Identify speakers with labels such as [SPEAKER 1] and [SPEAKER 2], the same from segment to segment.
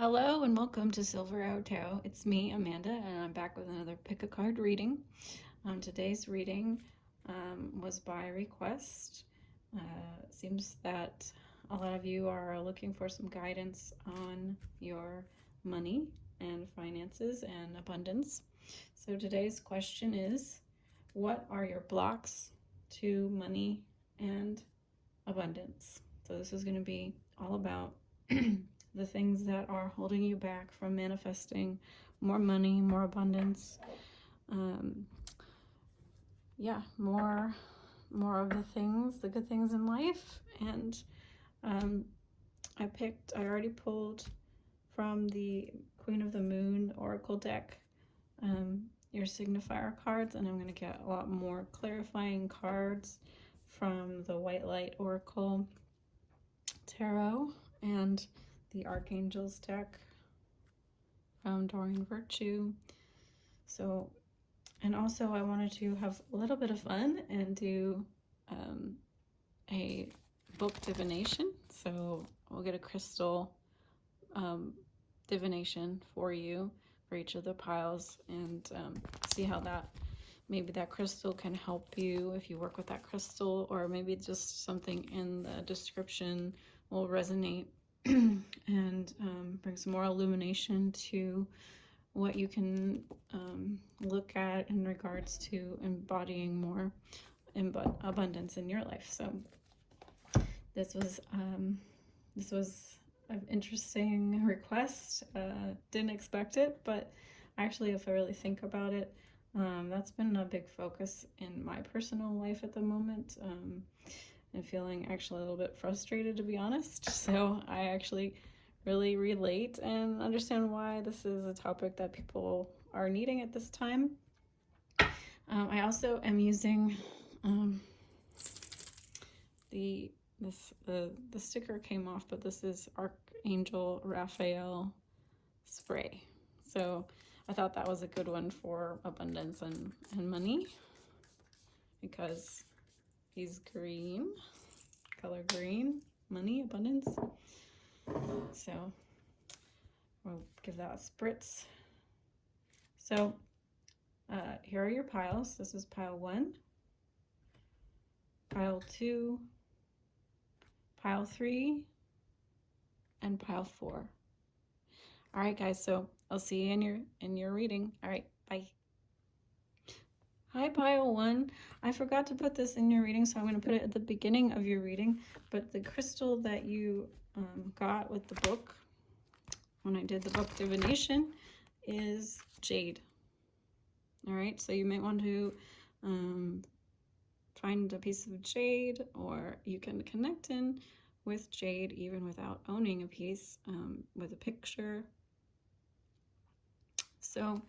[SPEAKER 1] Hello and welcome to Silver Arrow Tarot. It's me, Amanda, and I'm back with another pick a card reading. Today's reading was by request. Seems that a lot of you are looking for some guidance on your money and finances and abundance. So today's question is, what are your blocks to money and abundance? So this is going to be all about the things that are holding you back from manifesting more money, more abundance, more of the good things in life. And I already pulled from the Queen of the Moon Oracle deck your signifier cards, and I'm going to get a lot more clarifying cards from the White Light Oracle Tarot and the Archangels deck from Doreen Virtue. So, and also I wanted to have a little bit of fun and do a book divination. So we'll get a crystal divination for you for each of the piles and see how maybe that crystal can help you if you work with that crystal, or maybe just something in the description will resonate and bring some more illumination to what you can look at in regards to embodying more abundance in your life. So this was an interesting request. Didn't expect it, but actually, if I really think about it, that's been a big focus in my personal life at the moment. And feeling actually a little bit frustrated, to be honest. So I actually really relate and understand why this is a topic that people are needing at this time. I also am using the sticker came off, but this is Archangel Raphael spray. So I thought that was a good one for abundance and money, because he's green, color green, money, abundance. So we'll give that a spritz. So here are your piles. This is pile 1, pile 2, pile 3, and pile 4. All right, guys, so I'll see you in your reading. All right, bye. Hi, pile 1. I forgot to put this in your reading, so I'm going to put it at the beginning of your reading. But the crystal that you got with the book, when I did the book divination, is jade. All right, so you might want to find a piece of jade, or you can connect in with jade even without owning a piece, with a picture. So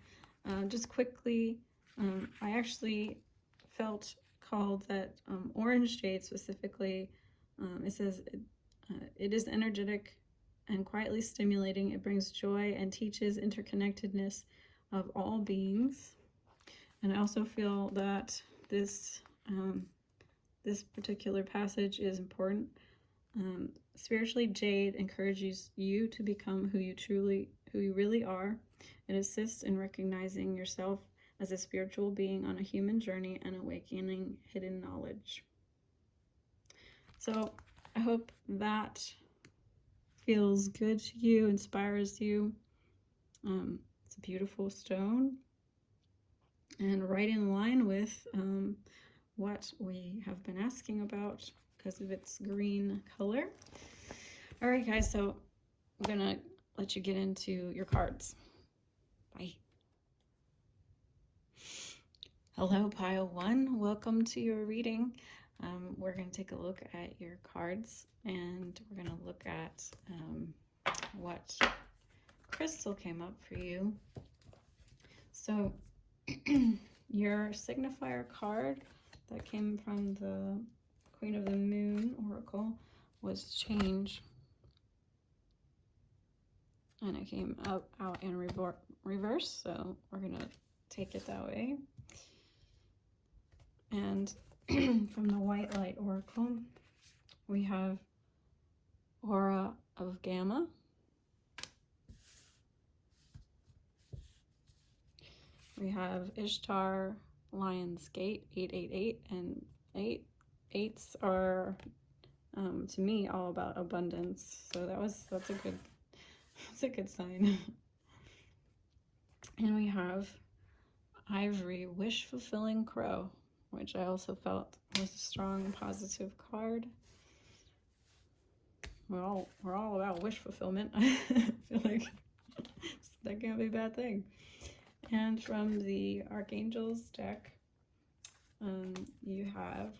[SPEAKER 1] just quickly, I actually felt called that orange jade specifically, it says it is energetic and quietly stimulating. It brings joy and teaches interconnectedness of all beings. And I also feel that this particular passage is important. Spiritually, jade encourages you to become who you really are. It assists in recognizing yourself as a spiritual being on a human journey and awakening hidden knowledge. So I hope that feels good to you, inspires you. It's a beautiful stone and right in line with what we have been asking about because of its green color. All right, guys, so I'm gonna let you get into your cards. Bye. Hello, pile 1. Welcome to your reading. We're going to take a look at your cards, and we're going to look at what crystal came up for you. So your signifier card that came from the Queen of the Moon Oracle was change. And it came out in reverse, so we're going to take it that way. And from the White Light Oracle, we have Aura of Gamma, We have Ishtar, Lion's Gate, 888, and 8/8s are, to me, all about abundance. So that's a good sign. And we have Ivory, Wish Fulfilling Crow, which I also felt was a strong positive card. We're all about wish fulfillment. I feel like that can't be a bad thing. And from the Archangels deck, you have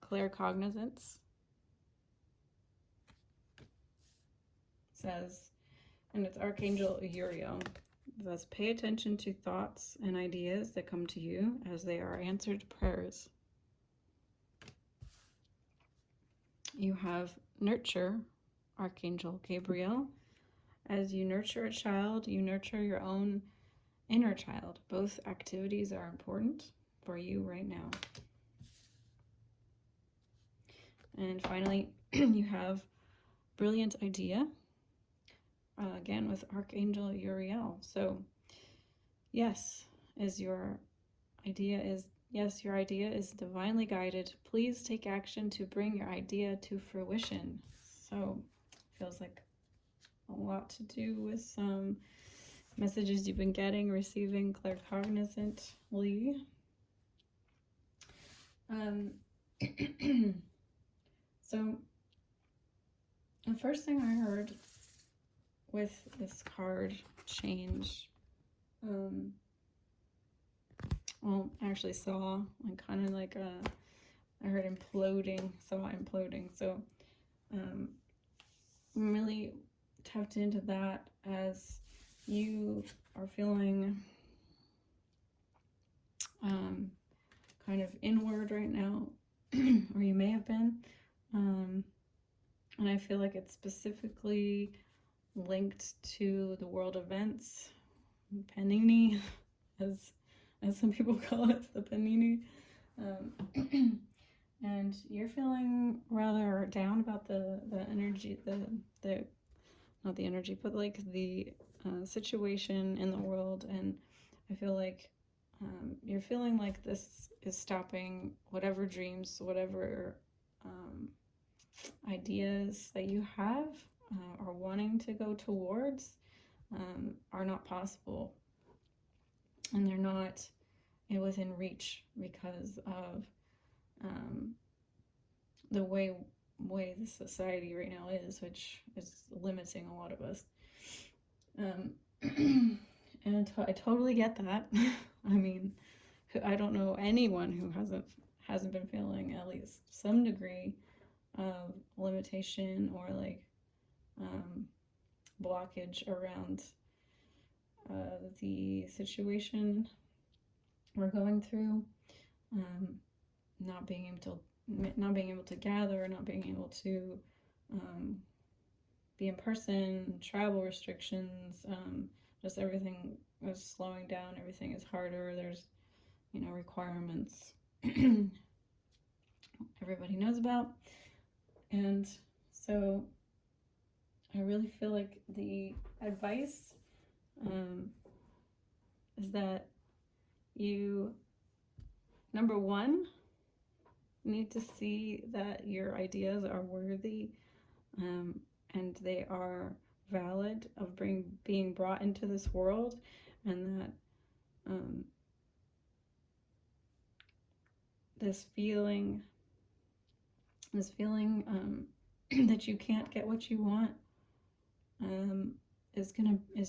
[SPEAKER 1] Claircognizance. Says, and it's Archangel Uriel. It says, pay attention to thoughts and ideas that come to you as they are answered prayers. You have Nurture, Archangel Gabriel. As you nurture a child, you nurture your own inner child. Both activities are important for you right now. And finally, you have Brilliant Idea, again with Archangel Uriel. So yes, your idea is divinely guided. Please take action to bring your idea to fruition. So feels like a lot to do with some messages you've been receiving claircognizantly. So the first thing I heard with this card change, well, I actually saw like kind of like I heard imploding. So I'm really tapped into that as you are feeling kind of inward right now, or you may have been, and I feel like it's specifically linked to the world events, panini, as some people call it, the panini, and you're feeling rather down about the energy, the not the energy, but like the situation in the world, and I feel like you're feeling like this is stopping whatever dreams, whatever ideas that you have or wanting to go towards are not possible, and they're not within reach because of the way the society right now is, which is limiting a lot of us. And I totally get that. I mean, I don't know anyone who hasn't been feeling at least some degree of limitation or like blockage around the situation we're going through, not being able to gather, not being able to be in person, travel restrictions, just everything is slowing down, everything is harder, there's requirements everybody knows about. And so I really feel like the advice is that you, number one, need to see that your ideas are worthy and they are valid of being brought into this world, and that this feeling that you can't get what you want is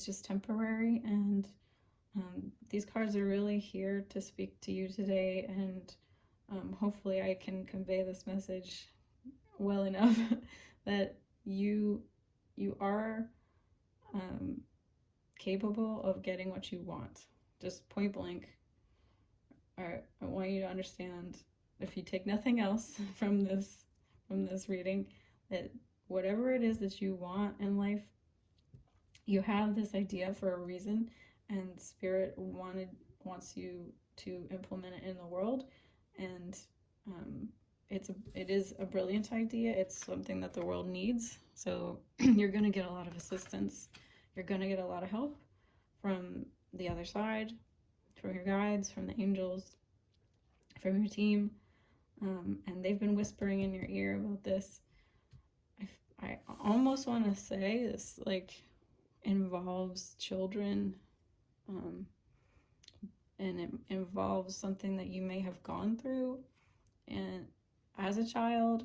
[SPEAKER 1] just temporary, and these cards are really here to speak to you today, and hopefully I can convey this message well enough that you are capable of getting what you want. Just point blank. I want you to understand, if you take nothing else from this reading, that whatever it is that you want in life, you have this idea for a reason, and Spirit wants you to implement it in the world, and it is a brilliant idea. It's something that the world needs. So you're going to get a lot of assistance. You're going to get a lot of help from the other side, from your guides, from the angels, from your team, and they've been whispering in your ear about this. I almost want to say this like involves children, and it involves something that you may have gone through and as a child,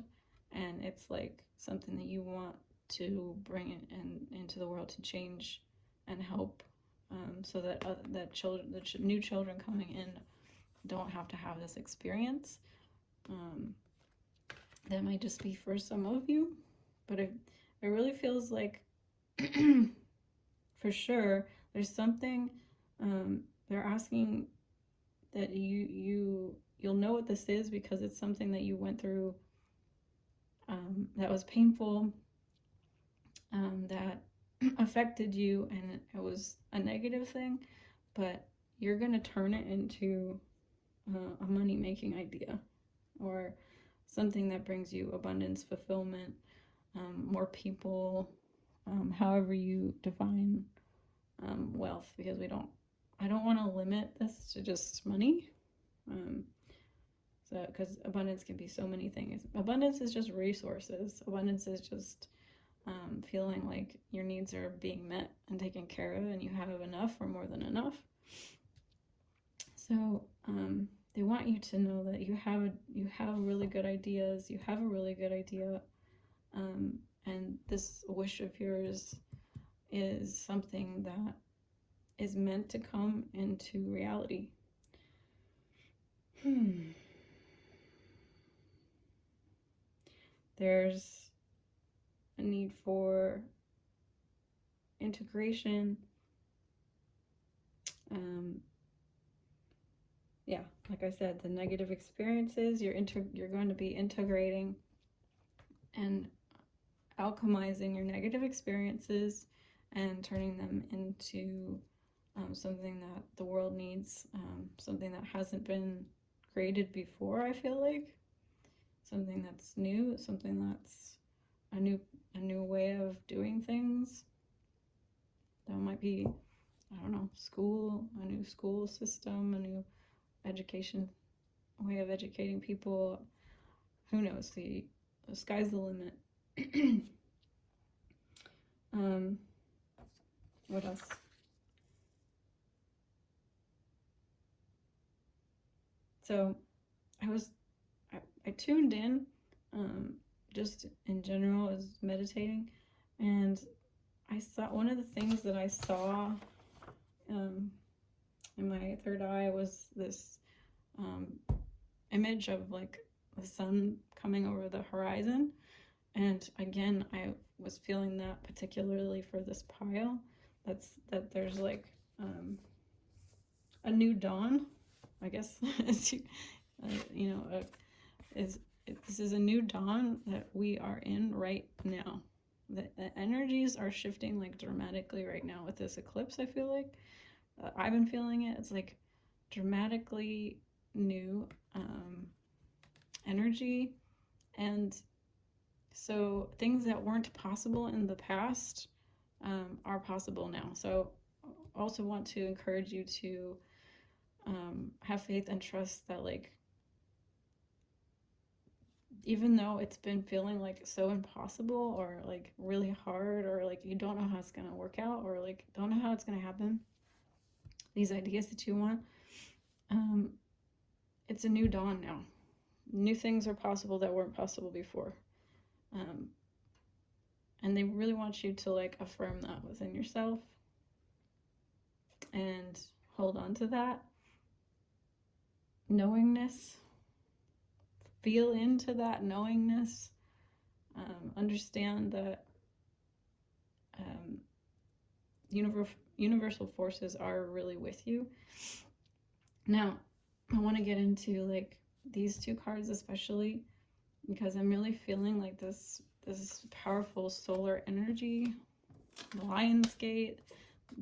[SPEAKER 1] and it's like something that you want to bring into the world to change and help, so that new children coming in don't have to have this experience. That might just be for some of you, but it really feels like for sure there's something, they're asking that you'll know what this is, because it's something that you went through, that was painful, that affected you, and it was a negative thing, but you're going to turn it into a money-making idea, or something that brings you abundance, fulfillment, more people, however you define wealth, because I don't want to limit this to just money, so because abundance can be so many things. Abundance is just resources. Abundance is just feeling like your needs are being met and taken care of, and you have enough or more than enough. So they want you to know that you have really good ideas. You have a really good idea, and this wish of yours is something that is meant to come into reality. There's a need for integration. Yeah, like I said, the negative experiences, you're going to be integrating and alchemizing your negative experiences and turning them into something that the world needs, something that hasn't been created before, I feel like. Something that's new, something that's a new way of doing things. That might be, I don't know, a new school system, a new education way of educating people. Who knows? The sky's the limit. What else? So I tuned in, just in general, as meditating, and I saw, one of the things that I saw in my third eye was this image of like the sun coming over the horizon. And again, I was feeling that particularly for this pile, that there's like a new dawn, I guess. This is a new dawn that we are in right now. The energies are shifting like dramatically right now with this eclipse. I feel like I've been feeling it. It's like dramatically new energy, and so things that weren't possible in the past are possible now. So I also want to encourage you to have faith and trust that, like, even though it's been feeling like so impossible, or like really hard, or like you don't know how it's going to work out, or like don't know how it's going to happen, these ideas that you want, it's a new dawn now. New things are possible that weren't possible before. And they really want you to like affirm that within yourself and hold on to that knowingness. Feel into that knowingness. Understand that universal forces are really with you. Now, I want to get into like these two cards especially, because I'm really feeling like this powerful solar energy, the Lion's Gate,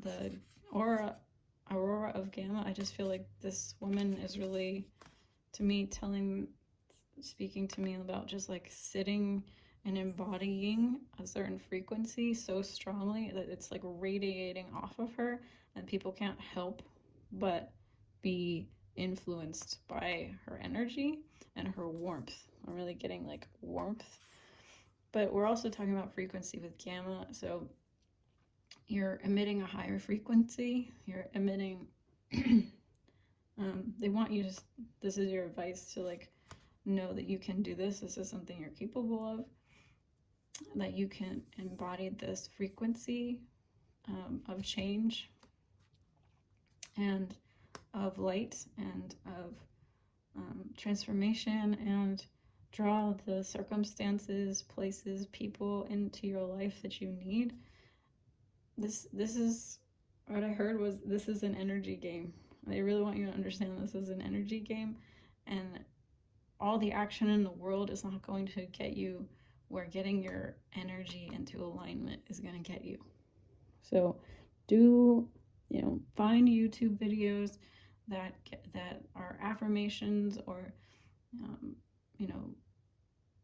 [SPEAKER 1] the Aurora of Gamma. I just feel like this woman is really, to me, speaking to me about just like sitting and embodying a certain frequency so strongly that it's like radiating off of her, and people can't help but be influenced by her energy and her warmth. I'm really getting like warmth. But we're also talking about frequency with gamma. So you're emitting a higher frequency. You're emitting, they want you to, this is your advice to like know that you can do this. This is something you're capable of, that you can embody this frequency of change and of light and of transformation, and draw the circumstances, places, people into your life that you need. This is what I heard was, this is an energy game. They really want you to understand this is an energy game, and all the action in the world is not going to get you where getting your energy into alignment is going to get you. So do, find YouTube videos that are affirmations or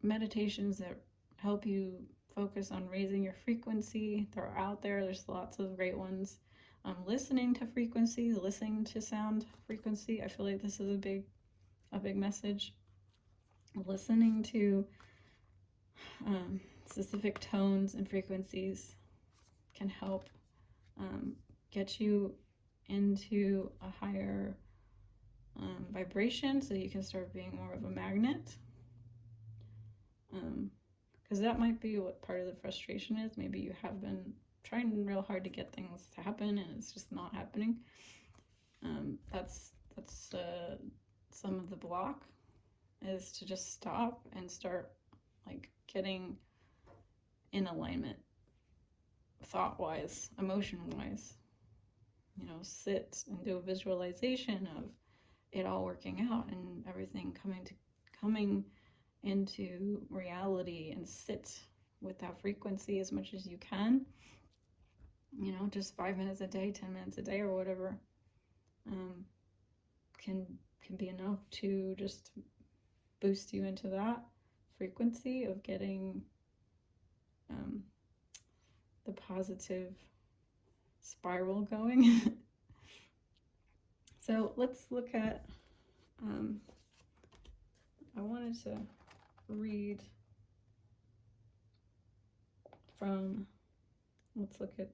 [SPEAKER 1] meditations that help you focus on raising your frequency. They're out there. There's lots of great ones. Listening to frequency, listening to sound frequency. I feel like this is a big message. Listening to specific tones and frequencies can help get you into a higher vibration, so you can start being more of a magnet. Because that might be what part of the frustration is. Maybe you have been trying real hard to get things to happen and it's just not happening. That's some of the block, is to just stop and start like getting in alignment, thought-wise, emotion-wise. Sit and do a visualization of it all working out and everything coming into reality, and sit with that frequency as much as you can. Just 5 minutes a day, 10 minutes a day, or whatever, can be enough to just boost you into that frequency of getting the positive spiral going. So let's look at, I wanted to read from, let's look at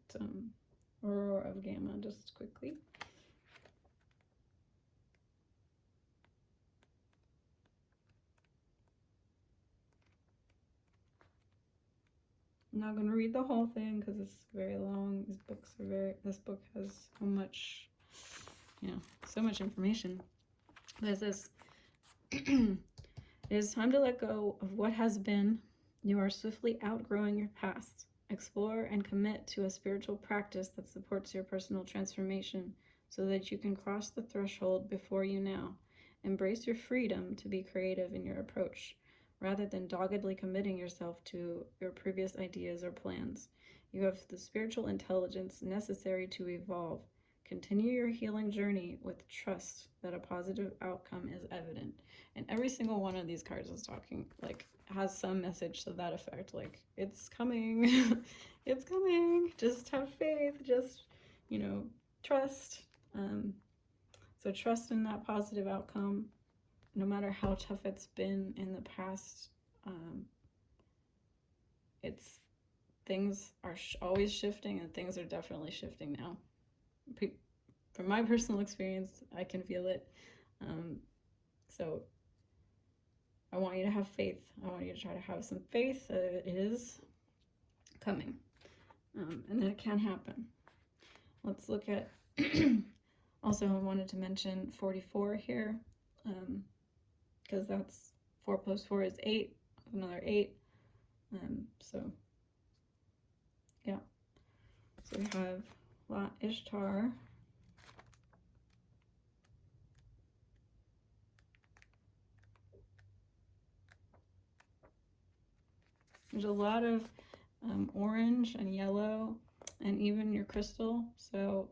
[SPEAKER 1] Aurora of Gamma just quickly. I'm not going to read the whole thing because it's very long. This book has so much, so much information. But it says, it is time to let go of what has been. You are swiftly outgrowing your past. Explore and commit to a spiritual practice that supports your personal transformation so that you can cross the threshold before you now. Embrace your freedom to be creative in your approach, rather than doggedly committing yourself to your previous ideas or plans. You have the spiritual intelligence necessary to evolve. Continue your healing journey with trust that a positive outcome is evident. And every single one of these cards is talking, like, has some message to that effect. Like, it's coming. It's coming. Just have faith. Just, trust. So trust in that positive outcome. No matter how tough it's been in the past, things are always shifting, and things are definitely shifting now. From my personal experience, I can feel it. So I want you to have faith. I want you to try to have some faith that it is coming, and that it can happen. Let's look at, also I wanted to mention 44 here, because that's 4 plus 4 is 8, another 8. So yeah. So we have Ishtar. There's a lot of orange and yellow, and even your crystal. So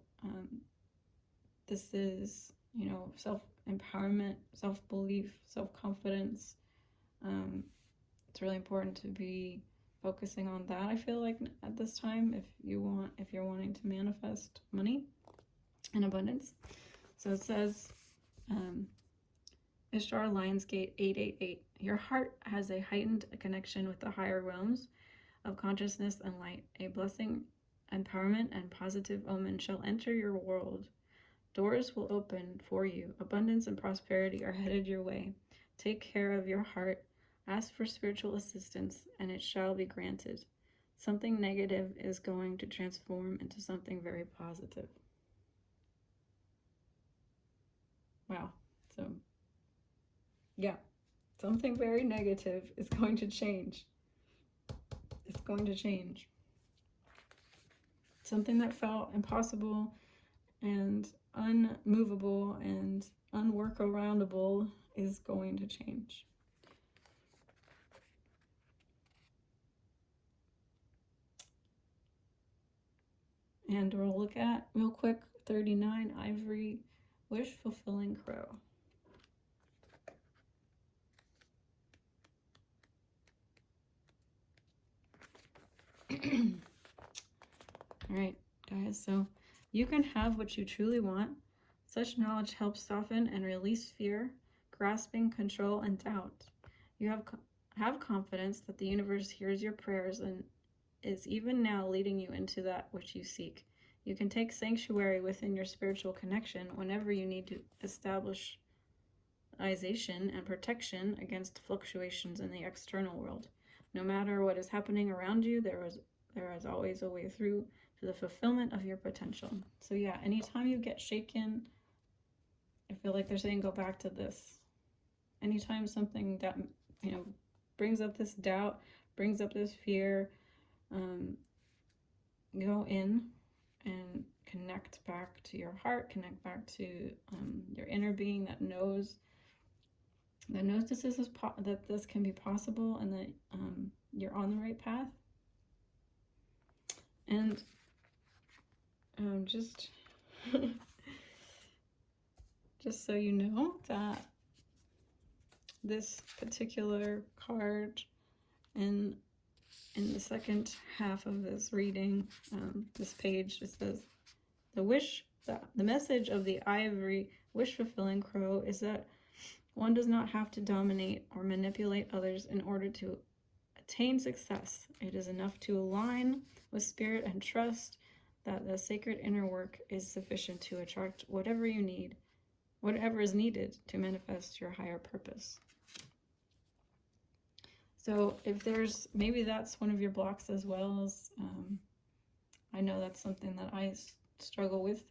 [SPEAKER 1] this is, self-empowerment, self-belief, self-confidence. It's really important to be focusing on that, I feel like, at this time, if you're wanting to manifest money and abundance. So it says, Ishtar Lionsgate 888. Your heart has a heightened connection with the higher realms of consciousness and light. A blessing, empowerment, and positive omen shall enter your world. Doors will open for you. Abundance and prosperity are headed your way. Take care of your heart. Ask for spiritual assistance, and it shall be granted. Something negative is going to transform into something very positive. Wow. So, yeah, something very negative is going to change. It's going to change. Something that felt impossible and unmovable and unworkaroundable is going to change. And we'll look at, real quick, 39, Ivory, Wish Fulfilling Crow. All right, guys, so you can have what you truly want. Such knowledge helps soften and release fear, grasping, control, and doubt. You have confidence that the universe hears your prayers and is even now leading you into that which you seek. You can take sanctuary within your spiritual connection whenever you need to establish and protection against fluctuations in the external world. No matter what is happening around you, there is always a way through to the fulfillment of your potential. So yeah, anytime you get shaken, I feel like they're saying go back to this. Anytime something that, brings up this doubt, brings up this fear, go in and connect back to your heart, connect back to your inner being that knows that this can be possible, and that you're on the right path. And just so you know that this particular card in the second half of this reading, this page, it says, the message of the Ivory Wish Fulfilling Crow is that one does not have to dominate or manipulate others in order to attain success. It is enough to align with spirit and trust that the sacred inner work is sufficient to attract whatever is needed to manifest your higher purpose. So if maybe that's one of your blocks as well, as I know that's something that I struggle with,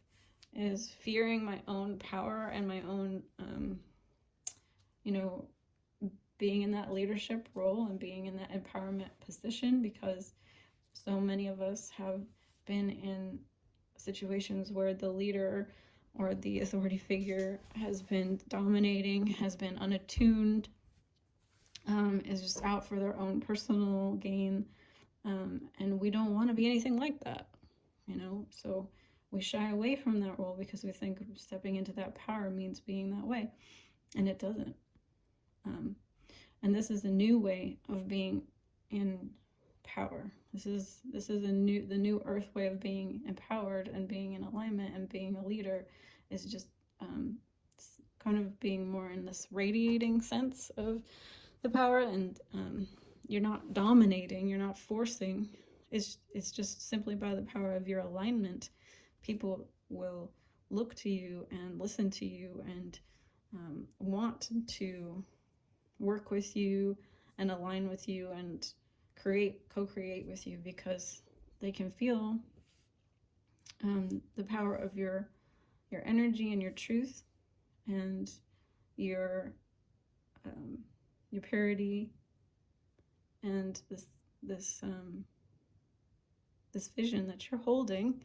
[SPEAKER 1] is fearing my own power and my own being in that leadership role and being in that empowerment position, because so many of us have been in situations where the leader or the authority figure has been dominating, has been unattuned, is just out for their own personal gain, and we don't want to be anything like that, so we shy away from that role because we think stepping into that power means being that way, and it doesn't. And this is a new way of being in power. This is the new earth way of being empowered and being in alignment, and being a leader is just kind of being more in this radiating sense of the power, and you're not dominating, you're not forcing. It's just simply by the power of your alignment, people will look to you and listen to you and want to work with you and align with you and co-create with you, because they can feel the power of your energy and your truth and your purity, and this vision that you're holding.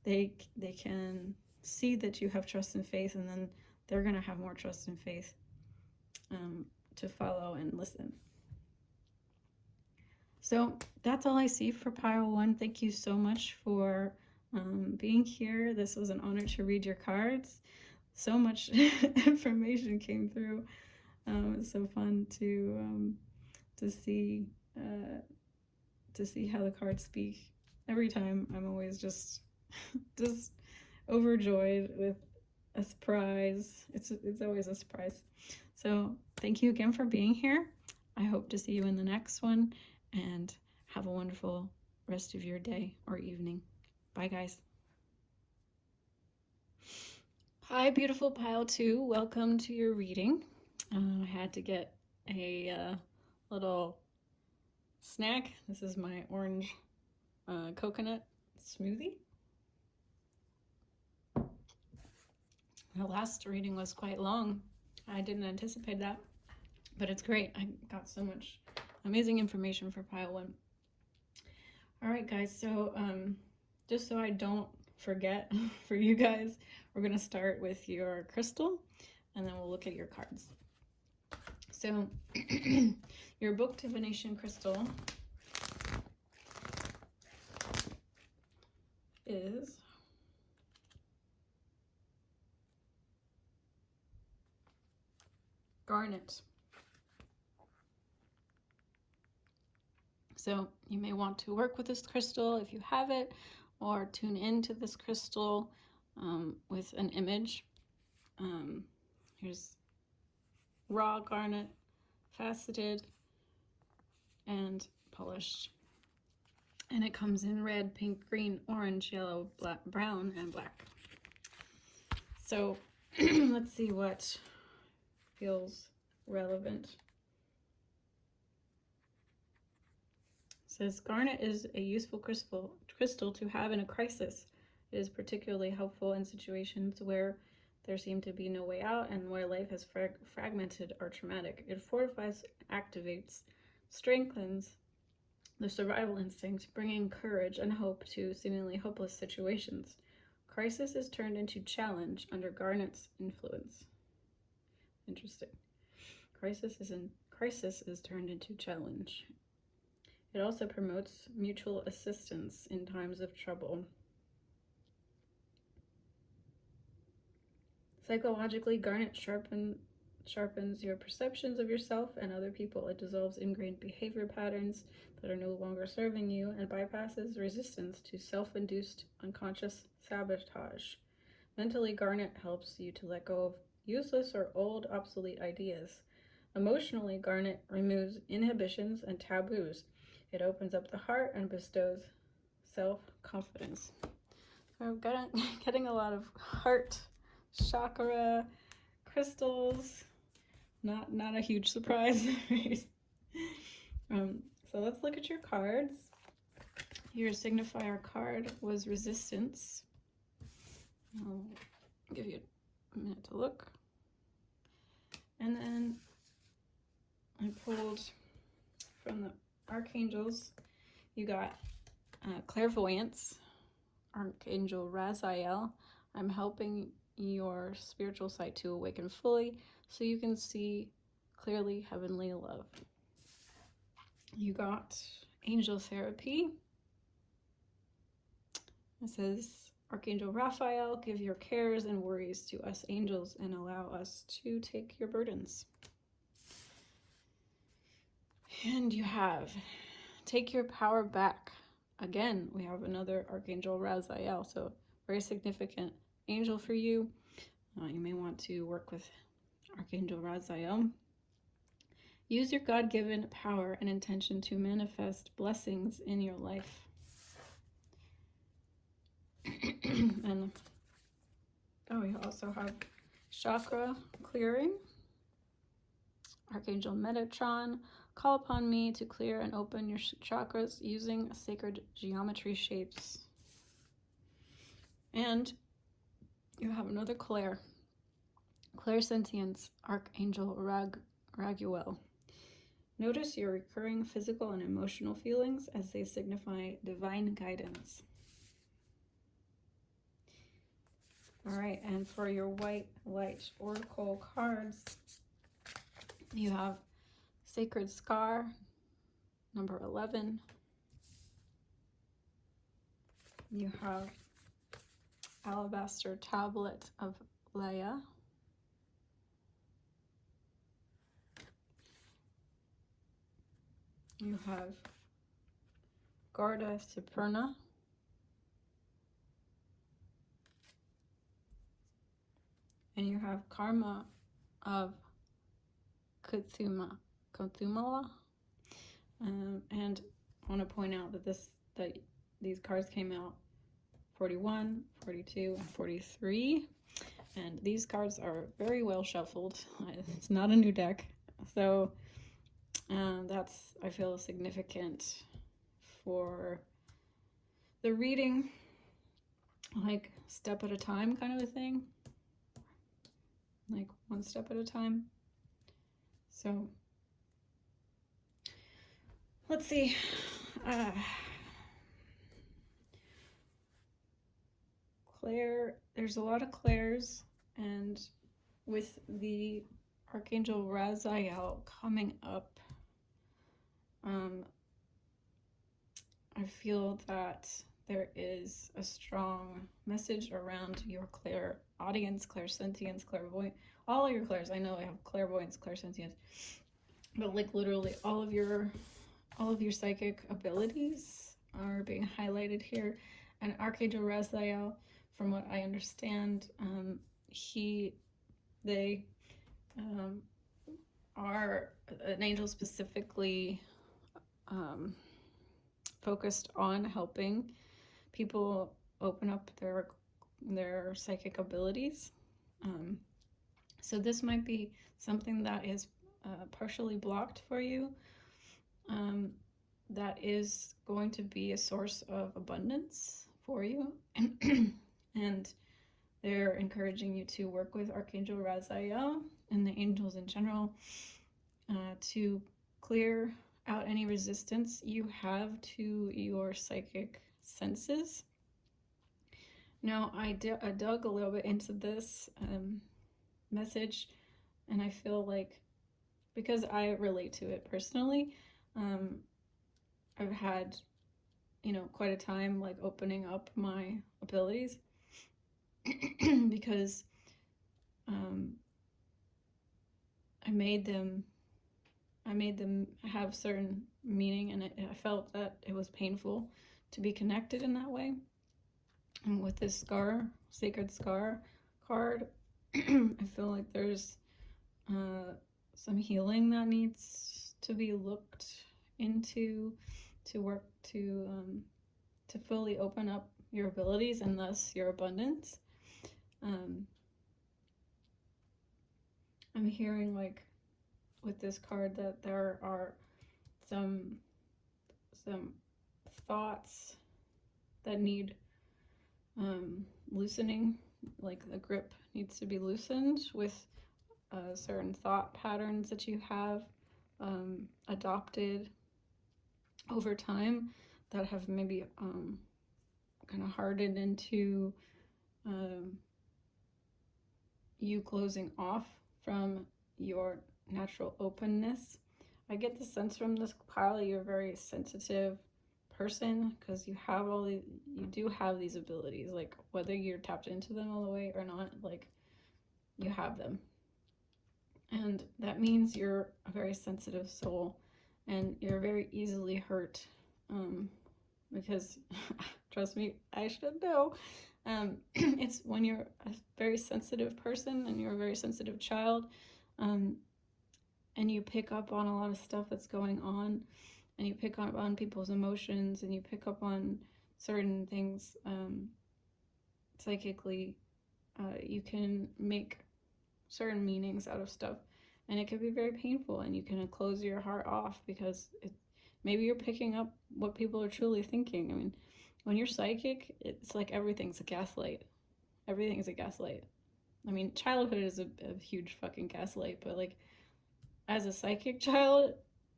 [SPEAKER 1] They can see that you have trust and faith, and then they're going to have more trust and faith to follow and listen. So that's all I see for pile 1. Thank you so much for being here. This was an honor to read your cards. So much information came through. It's so fun to see how the cards speak. Every time I'm always just overjoyed with a surprise. It's always a surprise. So thank you again for being here. I hope to see you in the next one, and have a wonderful rest of your day or evening. Bye, guys. Hi, beautiful pile 2. Welcome to your reading. I had to get a little snack. This is my orange coconut smoothie. The last reading was quite long. I didn't anticipate that, but it's great. I got so much amazing information for pile 1. All right, guys, so just so I don't forget for you guys, we're going to start with your crystal, and then we'll look at your cards. So your book divination crystal is garnet. So you may want to work with this crystal if you have it, or tune into this crystal with an image. Here's raw garnet, faceted, and polished. And it comes in red, pink, green, orange, yellow, black, brown, and black. So let's see what feels relevant. It says garnet is a useful crystal to have in a crisis. It is particularly helpful in situations where there seems to be no way out and where life has fragmented or traumatic. It fortifies, activates, strengthens the survival instinct, bringing courage and hope to seemingly hopeless situations. Crisis is turned into challenge under garnet's influence. Interesting. Crisis is turned into challenge. It also promotes mutual assistance in times of trouble. Psychologically, garnet sharpens your perceptions of yourself and other people. It dissolves ingrained behavior patterns that are no longer serving you and bypasses resistance to self-induced unconscious sabotage. Mentally, garnet helps you to let go of useless or old obsolete ideas. Emotionally, garnet removes inhibitions and taboos. It opens up the heart and bestows self-confidence. So we're getting a lot of heart chakra crystals. Not a huge surprise. Right? So let's look at your cards. Your signifier card was resistance. I'll give you a minute to look. And then I pulled from the Archangels, you got clairvoyance, Archangel Raziel. I'm helping your spiritual sight to awaken fully so you can see clearly heavenly love. You got angel therapy. It says, Archangel Raphael, give your cares and worries to us angels and allow us to take your burdens. And you have take your power back. Again, we have another Archangel Raziel, so very significant angel for you. You may want to work with Archangel Raziel. Use your God-given power and intention to manifest blessings in your life. And we also have chakra clearing. Archangel Metatron, call upon me to clear and open your chakras using sacred geometry shapes. And you have another clairsentience, Archangel Raguel. Notice your recurring physical and emotional feelings as they signify divine guidance. All right, and for your white light oracle cards, you have Sacred Scar, number 11. You have Alabaster Tablet of Leia. You have Garda Superna. and you have karma of Kuthumala. And I want to point out that these cards came out 41, 42, and 43. And these cards are very well shuffled. It's not a new deck. So that's, I feel, significant for the reading, like step at a time kind of a thing. Like one step at a time. So let's see. Claire, there's a lot of Claires, and with the Archangel Raziel coming up, I feel that there is a strong message around your clairaudience, clairsentience, clairvoyance, all of your clairs. I know I have clairvoyance, clairsentience, but like literally all of your psychic abilities are being highlighted here. And Archangel Raziel, from what I understand, they are an angel specifically focused on helping people open up their psychic abilities. So this might be something that is partially blocked for you. That is going to be a source of abundance for you. And they're encouraging you to work with Archangel Raziel and the angels in general to clear out any resistance you have to your psychic senses. Now, I dug a little bit into this message, and I feel like, because I relate to it personally, I've had, quite a time like opening up my abilities because I made them have certain meaning, and I felt that it was painful to be connected in that way. And with this sacred scar card, I feel like there's some healing that needs to be looked into to work to fully open up your abilities and thus your abundance. I'm hearing, like, with this card, that there are some thoughts that need loosening, like the grip needs to be loosened with certain thought patterns that you have adopted over time that have maybe kind of hardened into you closing off from your natural openness. I get the sense from this pile you're a very sensitive person, because you do have these abilities, like whether you're tapped into them all the way or not, like you have them. And that means you're a very sensitive soul, and you're very easily hurt, because trust me, I should know. It's when you're a very sensitive person and you're a very sensitive child, and you pick up on a lot of stuff that's going on, and you pick up on people's emotions, and you pick up on certain things psychically, you can make certain meanings out of stuff, and it can be very painful, and you can close your heart off because maybe you're picking up what people are truly thinking. I mean, when you're psychic, it's like everything's a gaslight. Everything is a gaslight. I mean, childhood is a huge fucking gaslight, but like as a psychic child,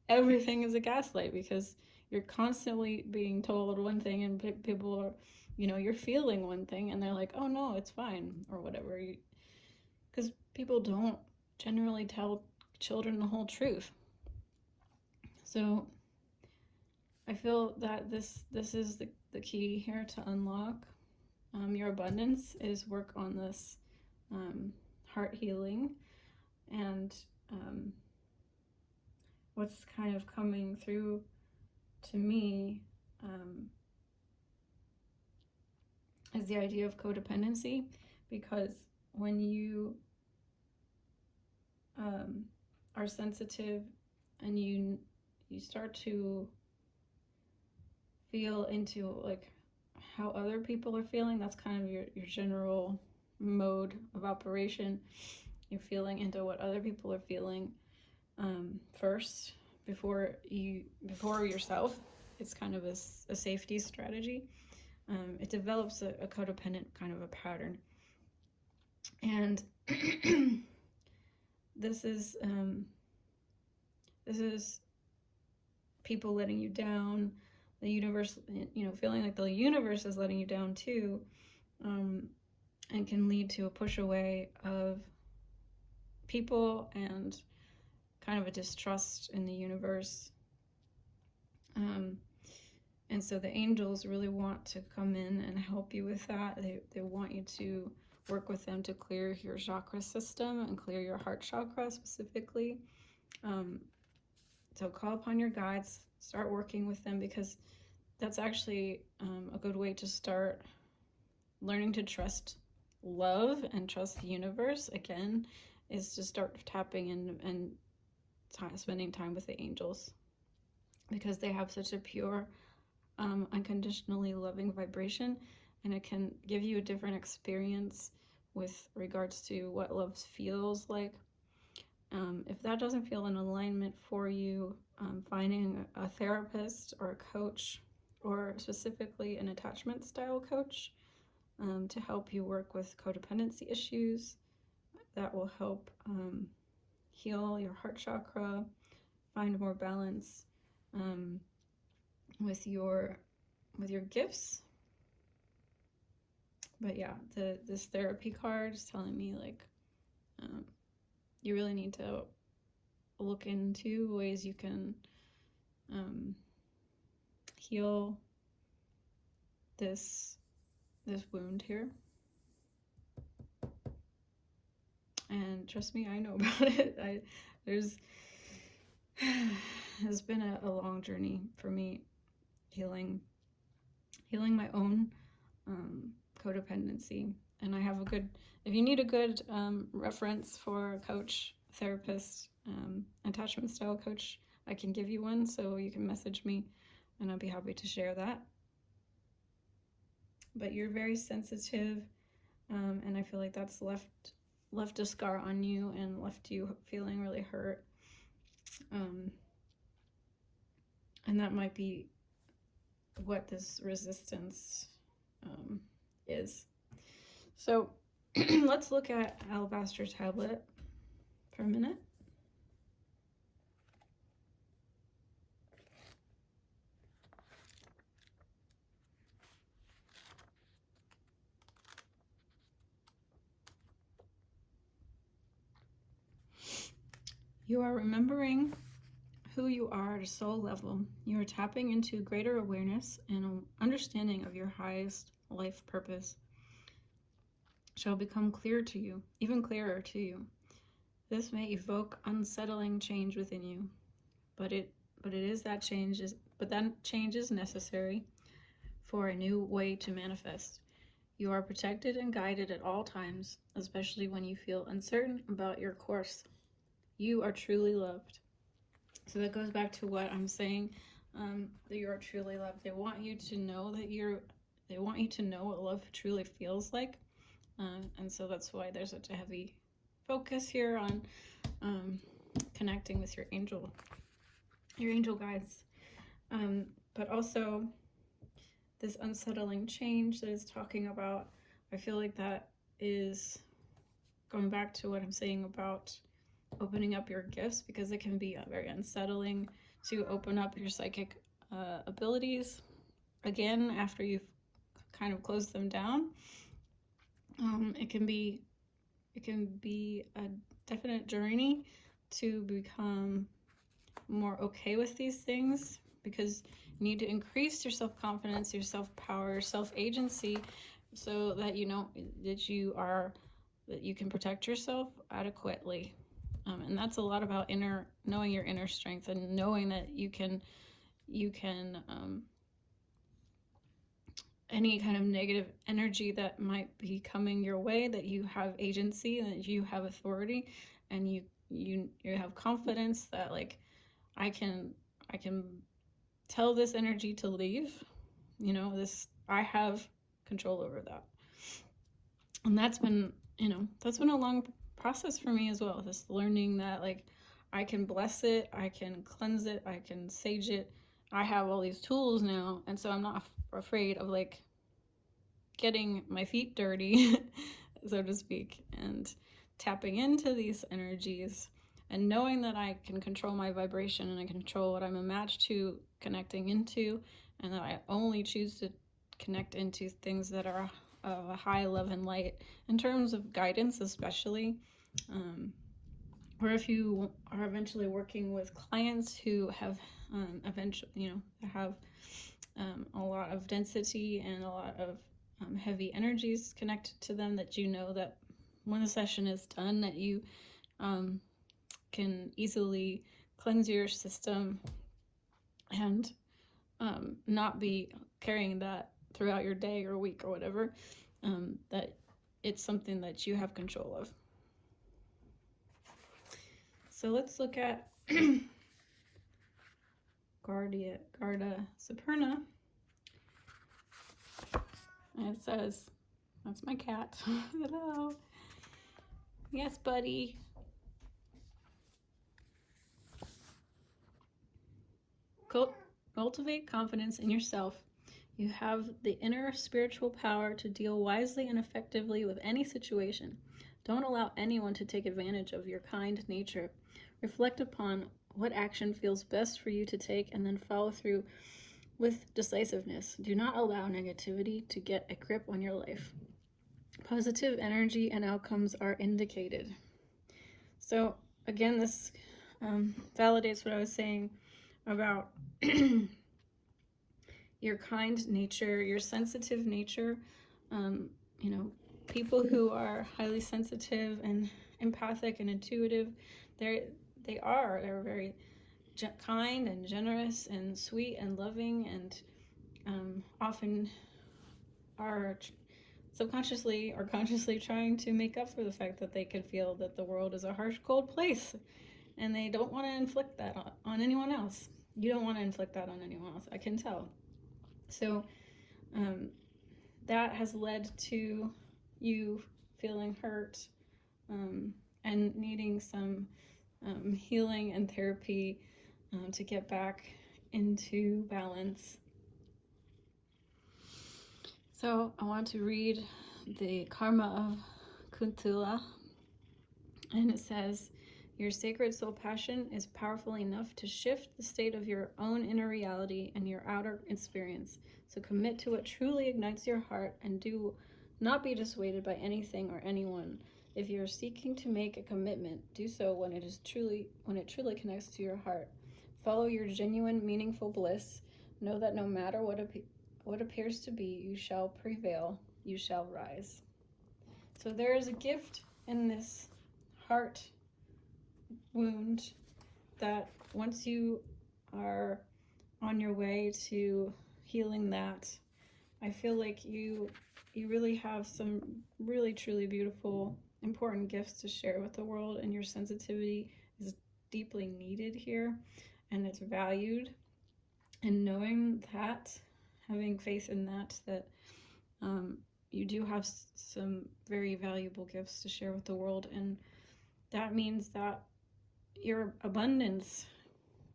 [SPEAKER 1] everything is a gaslight, because you're constantly being told one thing, and people are, you're feeling one thing, and they're like, oh no, it's fine, or whatever. Because people don't generally tell children the whole truth. So I feel that this is the key here to unlock your abundance, is work on this heart healing. And what's kind of coming through to me is the idea of codependency, because when you are sensitive and you start to feel into like how other people are feeling, that's kind of your general mode of operation. You're feeling into what other people are feeling first before yourself. It's kind of a safety strategy. It develops a codependent kind of a pattern, and this is people letting you down, the universe, feeling like the universe is letting you down too, and can lead to a push away of people and kind of a distrust in the universe. And so the angels really want to come in and help you with that. They want you to work with them to clear your chakra system and clear your heart chakra specifically. So call upon your guides, start working with them, because that's actually a good way to start learning to trust love and trust the universe again, is to start tapping in and spending time with the angels, because they have such a pure, unconditionally loving vibration, and it can give you a different experience with regards to what love feels like. If that doesn't feel in alignment for you, finding a therapist or a coach, or specifically an attachment style coach, to help you work with codependency issues, that will help heal your heart chakra, find more balance with your gifts. But yeah, this therapy card is telling me like you really need to look into ways you can heal this wound here. And trust me, I know about it. It's been a long journey for me, healing my own codependency. And I have if you need a good reference for a coach, therapist, attachment style coach, I can give you one, so you can message me and I'll be happy to share that. But you're very sensitive, and I feel like that's left a scar on you and left you feeling really hurt. And that might be what this resistance is. So let's look at Alabaster Tablet for a minute. You are remembering who you are at a soul level. You are tapping into greater awareness and understanding of your highest life purpose shall become clear to you, even clearer to you. This may evoke unsettling change within you, but that change is necessary for a new way to manifest. You are protected and guided at all times, especially when you feel uncertain about your course. You are truly loved. So that goes back to what I'm saying, that you are truly loved. They want you to know they want you to know what love truly feels like. And so that's why there's such a heavy focus here on connecting with your angel guides. But also this unsettling change that it's talking about, I feel like that is going back to what I'm saying about opening up your gifts, because it can be very unsettling to open up your psychic abilities again after you've kind of closed them down. It can be a definite journey to become more okay with these things, because you need to increase your self-confidence, your self-power, your self-agency, so that you know that you can protect yourself adequately. And that's a lot about knowing your inner strength, and knowing that you can any kind of negative energy that might be coming your way, that you have agency, that you have authority, and you have confidence that, like, I can tell this energy to leave. You know, this, I have control over that. And that's been a long process for me as well. This learning that, like, I can bless it, I can cleanse it, I can sage it. I have all these tools now, and so I'm not afraid of, like, getting my feet dirty, so to speak, and tapping into these energies and knowing that I can control my vibration and I control what I'm a match to connecting into, and that I only choose to connect into things that are of a high love and light in terms of guidance, especially. Or if you are eventually working with clients who have have a lot of density and a lot of heavy energies connected to them, that you know that when the session is done, that you can easily cleanse your system and not be carrying that throughout your day or week or whatever, that it's something that you have control of. So let's look at Garda Superna. And it says, that's my cat. Hello. Yes, buddy. Cultivate confidence in yourself. You have the inner spiritual power to deal wisely and effectively with any situation. Don't allow anyone to take advantage of your kind nature. Reflect upon what action feels best for you to take and then follow through with decisiveness. Do not allow negativity to get a grip on your life. Positive energy and outcomes are indicated. So again, this validates what I was saying about your kind nature, your sensitive nature. People who are highly sensitive and empathic and intuitive, they're very kind and generous and sweet and loving, and often are subconsciously or consciously trying to make up for the fact that they could feel that the world is a harsh, cold place, and they don't want to inflict that on anyone else. You don't want to inflict that on anyone else, I can tell. So that has led to you feeling hurt and needing some healing and therapy to get back into balance. So I want to read the Karma of Kuntula, and it says, your sacred soul passion is powerful enough to shift the state of your own inner reality and your outer experience. So commit to what truly ignites your heart and do not be dissuaded by anything or anyone. If you're seeking to make a commitment, do so when it truly connects to your heart. Follow your genuine, meaningful bliss. Know that no matter what appears to be, you shall prevail, you shall rise. So there is a gift in this heart wound that once you are on your way to healing that, I feel like you really have some really truly beautiful, important gifts to share with the world, and your sensitivity is deeply needed here, and it's valued. And knowing that, having faith in that you do have some very valuable gifts to share with the world, and that means that your abundance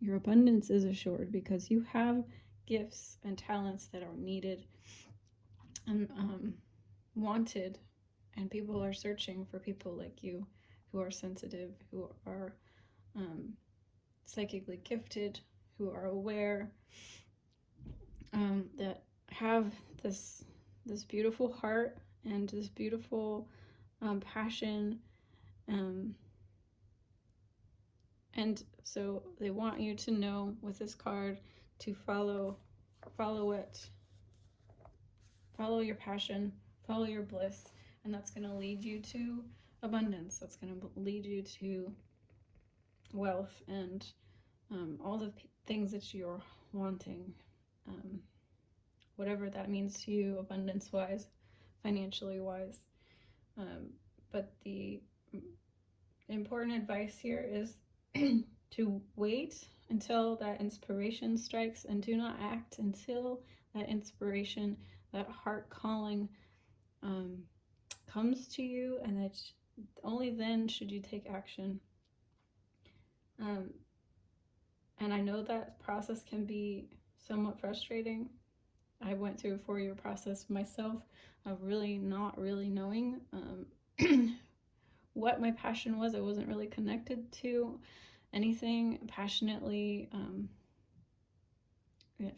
[SPEAKER 1] is assured, because you have gifts and talents that are needed and wanted, and people are searching for people like you who are sensitive, who are psychically gifted, who are aware, that have this beautiful heart and this beautiful passion, and so they want you to know with this card to follow it, follow your passion, follow your bliss, and that's going to lead you to abundance. That's going to lead you to wealth and all the things that you're wanting, whatever that means to you, abundance-wise, financially-wise. But the important advice here is to wait until that inspiration strikes, and do not act until that inspiration, that heart calling comes to you, and that only then should you take action. And I know that process can be somewhat frustrating. I went through a 4-year process myself of really not really knowing what my passion was. I wasn't really connected to anything passionately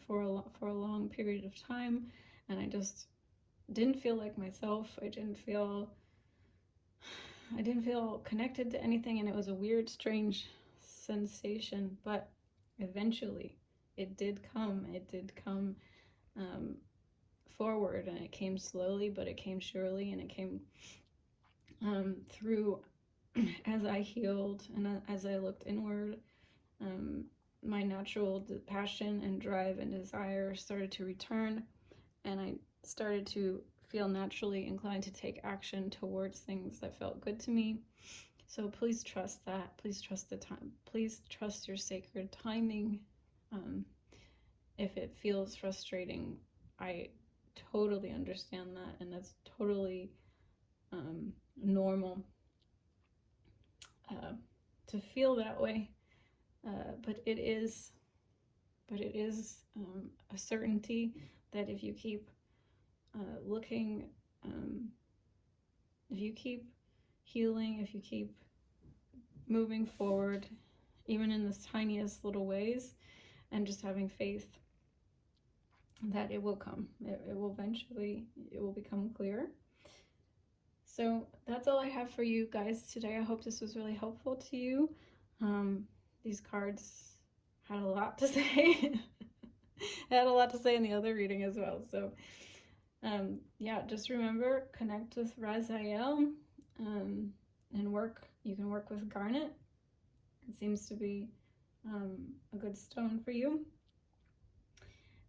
[SPEAKER 1] for a long period of time, and I just didn't feel like myself. I didn't feel connected to anything, and it was a weird, strange sensation. But eventually it did come forward, and it came slowly, but it came surely, and it came through as I healed and as I looked inward. My natural passion and drive and desire started to return, and I started to feel naturally inclined to take action towards things that felt good to me. So please trust that. Please trust the time. Please trust your sacred timing. If it feels frustrating, I totally understand that, and that's totally normal to feel that way. But it is a certainty that if you keep looking, if you keep healing, if you keep moving forward, even in the tiniest little ways, and just having faith that it will come. It will eventually, it will become clear. So that's all I have for you guys today. I hope this was really helpful to you. These cards had a lot to say. I had a lot to say in the other reading as well. So yeah, just remember, connect with Raziel, and you can work with garnet. It seems to be a good stone for you.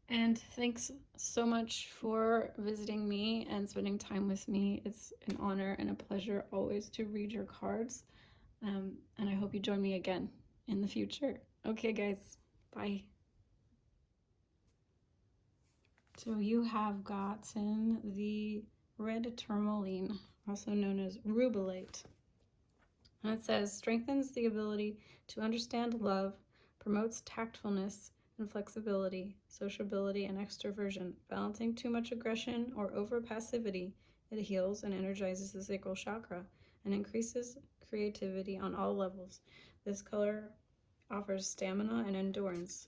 [SPEAKER 1] And thanks so much for visiting me and spending time with me. It's an honor and a pleasure always to read your cards. And I hope you join me again in the future. Okay, guys, bye. So you have gotten the red tourmaline, also known as rubellite. And it says, strengthens the ability to understand love, promotes tactfulness and flexibility, sociability, and extroversion. Balancing too much aggression or over passivity, it heals and energizes the sacral chakra and increases creativity on all levels. This color offers stamina and endurance.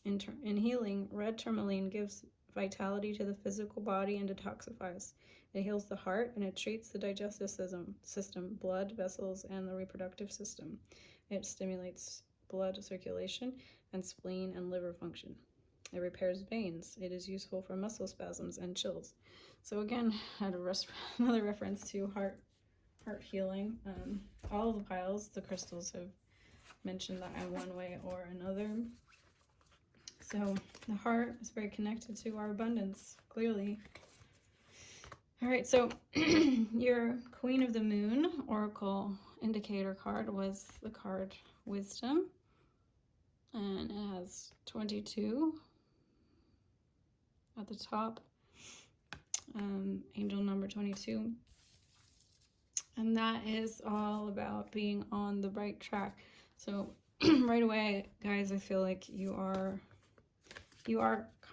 [SPEAKER 1] In healing, red tourmaline gives vitality to the physical body and detoxifies. It heals the heart, and it treats the digestive system, blood vessels, and the reproductive system. It stimulates blood circulation and spleen and liver function. It repairs veins. It is useful for muscle spasms and chills. So again, I had another reference to heart healing. All of the piles, the crystals, have mentioned that in one way or another. So the heart is very connected to our abundance, clearly. All right, so your Queen of the Moon Oracle indicator card was the card Wisdom, and it has 22 at the top, angel number 22. And that is all about being on the right track. So right away, guys, I feel like you are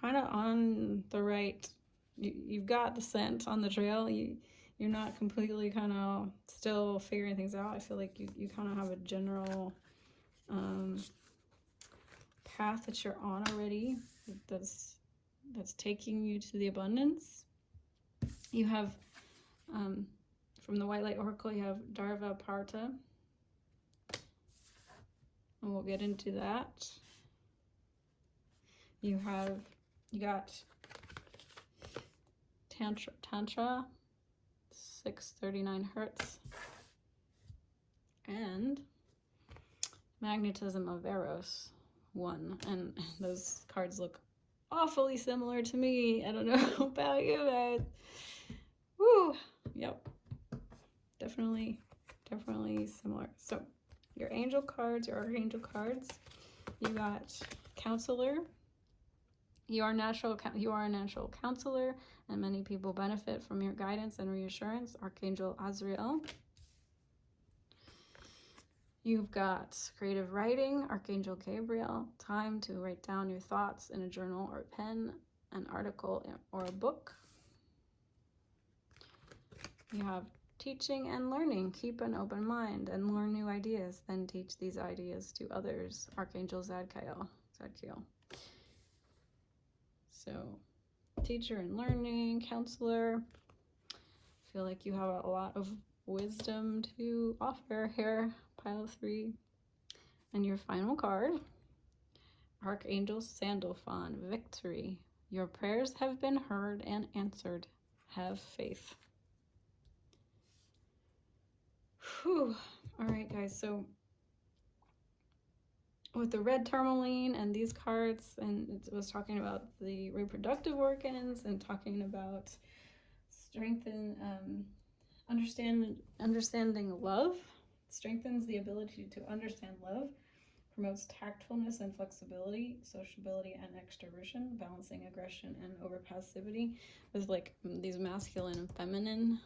[SPEAKER 1] kind of on the right. You've got the scent on the trail. You're not completely kind of still figuring things out. I feel like you kind of have a general path that you're on already that's taking you to the abundance. You have from the White Light Oracle, you have Darva Parta, and we'll get into that. You got Tantra 639 Hertz, and Magnetism of Eros 1, and those cards look awfully similar to me. I don't know about you guys. Woo! Yep. Definitely similar. So, your angel cards, your archangel cards. You got counselor. You are a natural counselor, and many people benefit from your guidance and reassurance. Archangel Azrael. You've got creative writing, Archangel Gabriel. Time to write down your thoughts in a journal or a pen, an article or a book. You have teaching and learning. Keep an open mind and learn new ideas, then teach these ideas to others. Archangel Zadkiel. So, teacher and learning, counselor. I feel like you have a lot of wisdom to offer here. Pile 3. And your final card, Archangel Sandalphon. Victory. Your prayers have been heard and answered. Have faith. Whew. All right, guys. So with the red tourmaline and these cards, and it was talking about the reproductive organs and talking about understanding love. Strengthens the ability to understand love. Promotes tactfulness and flexibility, sociability and extroversion, balancing aggression and overpassivity with like these masculine and feminine,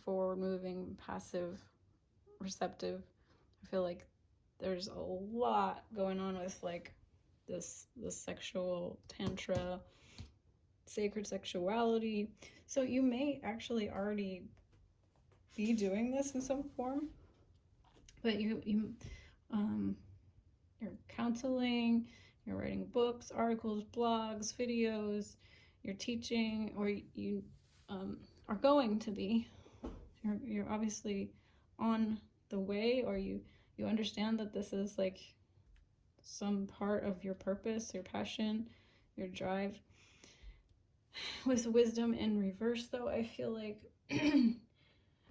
[SPEAKER 1] forward moving, passive, receptive. I feel like there's a lot going on with like this sexual tantra, sacred sexuality. So you may actually already be doing this in some form, but you're counseling, you're writing books, articles, blogs, videos, you're teaching, or you are going to be. You're obviously on the way, or you understand that this is like some part of your purpose, your passion, your drive. With wisdom in reverse, though, I feel like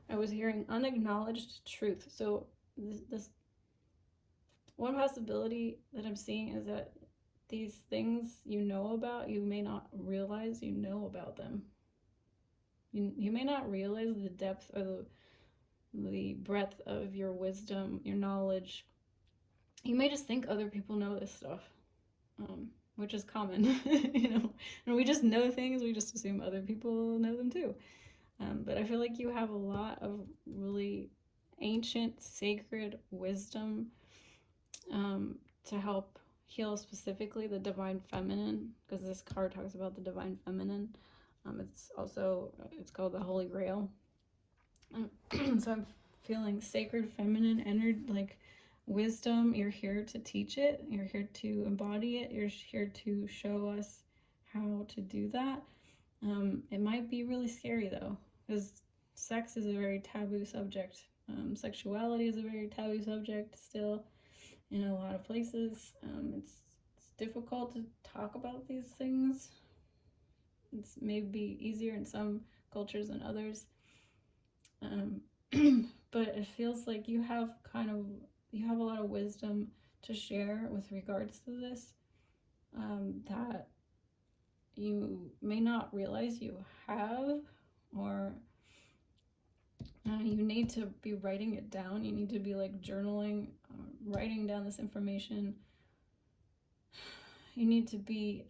[SPEAKER 1] I was hearing unacknowledged truth. So this one possibility that I'm seeing is that these things you know about, you may not realize you know about them. You may not realize the depth or the breadth of your wisdom, your knowledge. You may just think other people know this stuff, which is common, and we just know things, we just assume other people know them too. But I feel like you have a lot of really ancient, sacred wisdom to help heal specifically the divine feminine, because this card talks about the divine feminine. It's called the Holy Grail. So I'm feeling sacred feminine energy, like wisdom. You're here to teach it. You're here to embody it. You're here to show us how to do that. It might be really scary though, because sex is a very taboo subject. Sexuality is a very taboo subject still in a lot of places. It's difficult to talk about these things. It's maybe easier in some cultures than others. But it feels like you have a lot of wisdom to share with regards to this, that you may not realize you have, or you need to be writing it down. You need to be like journaling, writing down this information. You need to be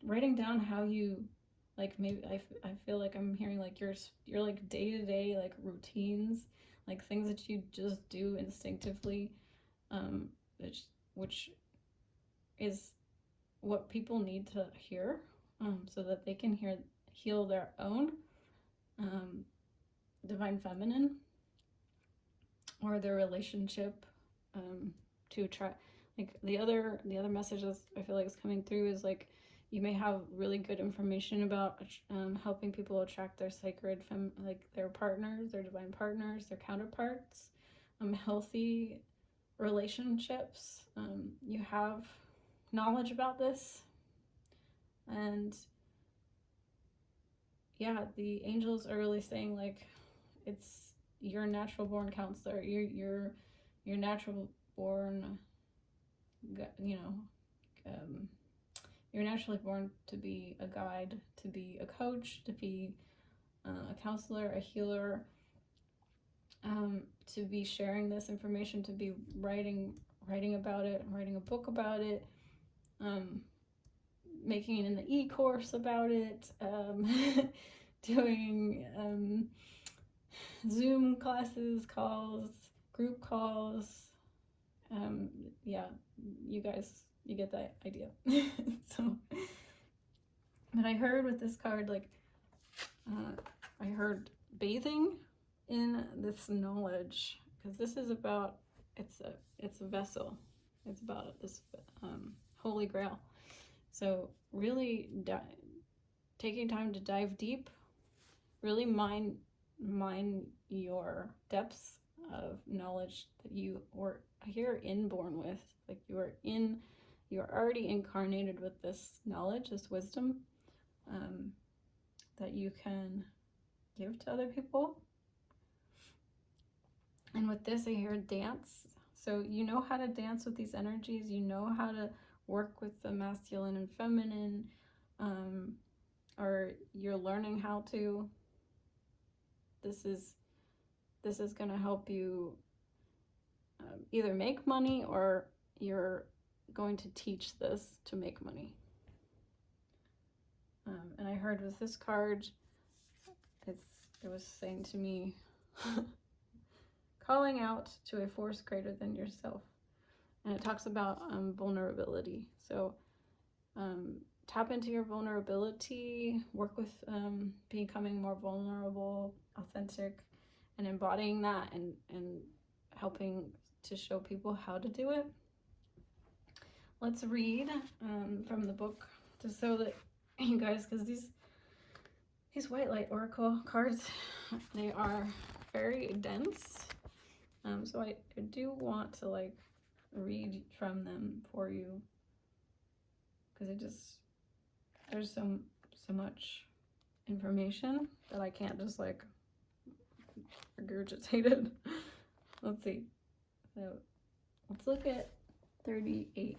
[SPEAKER 1] writing down how you, like, maybe I feel like I'm hearing like your like day-to-day like routines, like things that you just do instinctively, which is what people need to hear, so that they can heal their own divine feminine, or their relationship, to try. Like the other messages I feel like is coming through is like you may have really good information about helping people attract their sacred like their partners, their divine partners, their counterparts, healthy relationships. You have knowledge about this, and yeah, the angels are really saying like it's your natural born counselor, your natural born, you're naturally born to be a guide, to be a coach, to be a counselor, a healer, to be sharing this information, to be writing about it, writing a book about it, making it in the e-course about it, doing Zoom classes, calls, group calls. Yeah, you guys, you get the idea. So, but I heard with this card, like, I heard bathing in this knowledge, because this is about, it's a vessel. It's about this holy grail. So really taking time to dive deep, really mine your depths of knowledge that you were here inborn with. Like you're already incarnated with this knowledge, this wisdom, that you can give to other people. And with this, I hear dance. So you know how to dance with these energies. You know how to work with the masculine and feminine, or you're learning how to. This is going to help you either make money, or you're going to teach this to make money. And I heard with this card, it was saying to me, calling out to a force greater than yourself. And it talks about vulnerability. So tap into your vulnerability, work with becoming more vulnerable, authentic, and embodying that, and helping to show people how to do it. Let's read from the book, just so that you guys, because these white light oracle cards, they are very dense. So I do want to like read from them for you, because there's so much information that I can't just like regurgitate it. Let's see. So let's look at 38.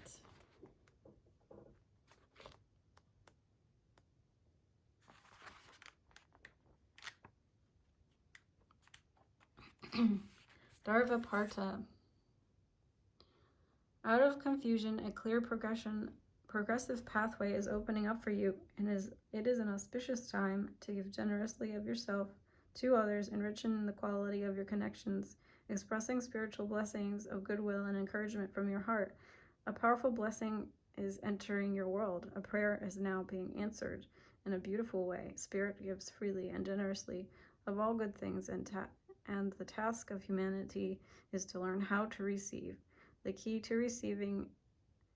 [SPEAKER 1] Dharvaparta. Out of confusion, a clear progressive pathway is opening up for you, and it is an auspicious time to give generously of yourself to others, enriching the quality of your connections, expressing spiritual blessings of goodwill and encouragement from your heart. A powerful blessing is entering your world. A prayer is now being answered in a beautiful way. Spirit gives freely and generously of all good things, and the task of humanity is to learn how to receive. The key to receiving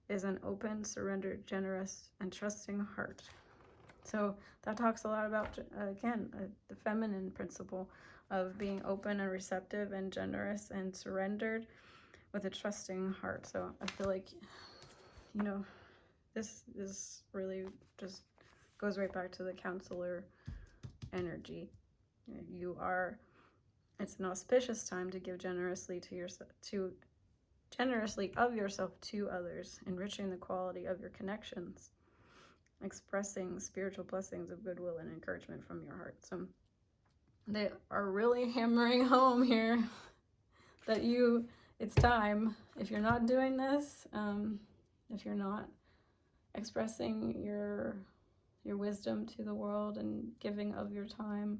[SPEAKER 1] is an open, surrendered, generous, and trusting heart. So that talks a lot about, again, the feminine principle of being open and receptive and generous and surrendered with a trusting heart. So I feel like, you know, this really just goes right back to the counselor energy. It's an auspicious time to give generously generously of yourself to others, enriching the quality of your connections, expressing spiritual blessings of goodwill and encouragement from your heart. So they are really hammering home here that it's time. If you're not doing this, if you're not expressing your wisdom to the world and giving of your time,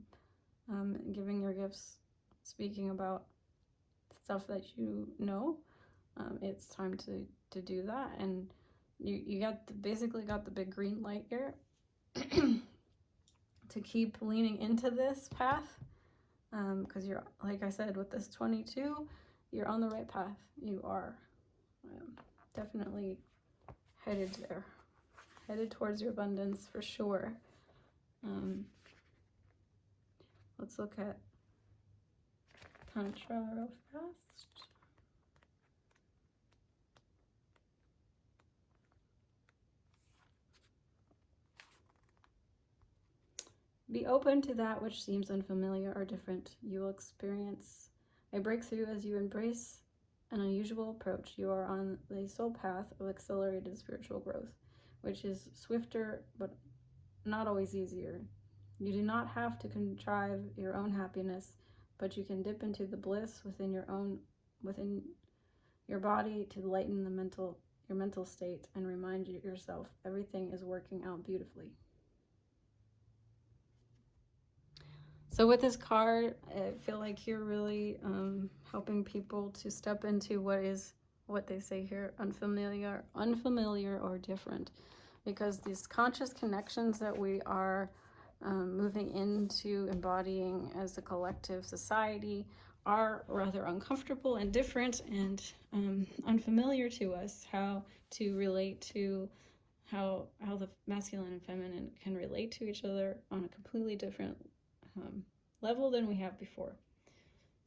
[SPEAKER 1] giving your gifts, speaking about stuff that you know, it's time to do that. And you basically got the big green light here to keep leaning into this path, because you're, like I said, with this 22, you're on the right path. You are definitely headed there, headed towards your abundance for sure. Let's look at Tantra real fast. Be open to that which seems unfamiliar or different. You will experience a breakthrough as you embrace an unusual approach. You are on the sole path of accelerated spiritual growth, which is swifter but not always easier. You do not have to contrive your own happiness, but you can dip into the bliss within your body to lighten your mental state and remind yourself everything is working out beautifully. So with this card, I feel like you're really helping people to step into what they say here, unfamiliar or different, because these conscious connections that we are moving into embodying as a collective society are rather uncomfortable and different and unfamiliar to us. How to relate to how the masculine and feminine can relate to each other on a completely different level than we have before.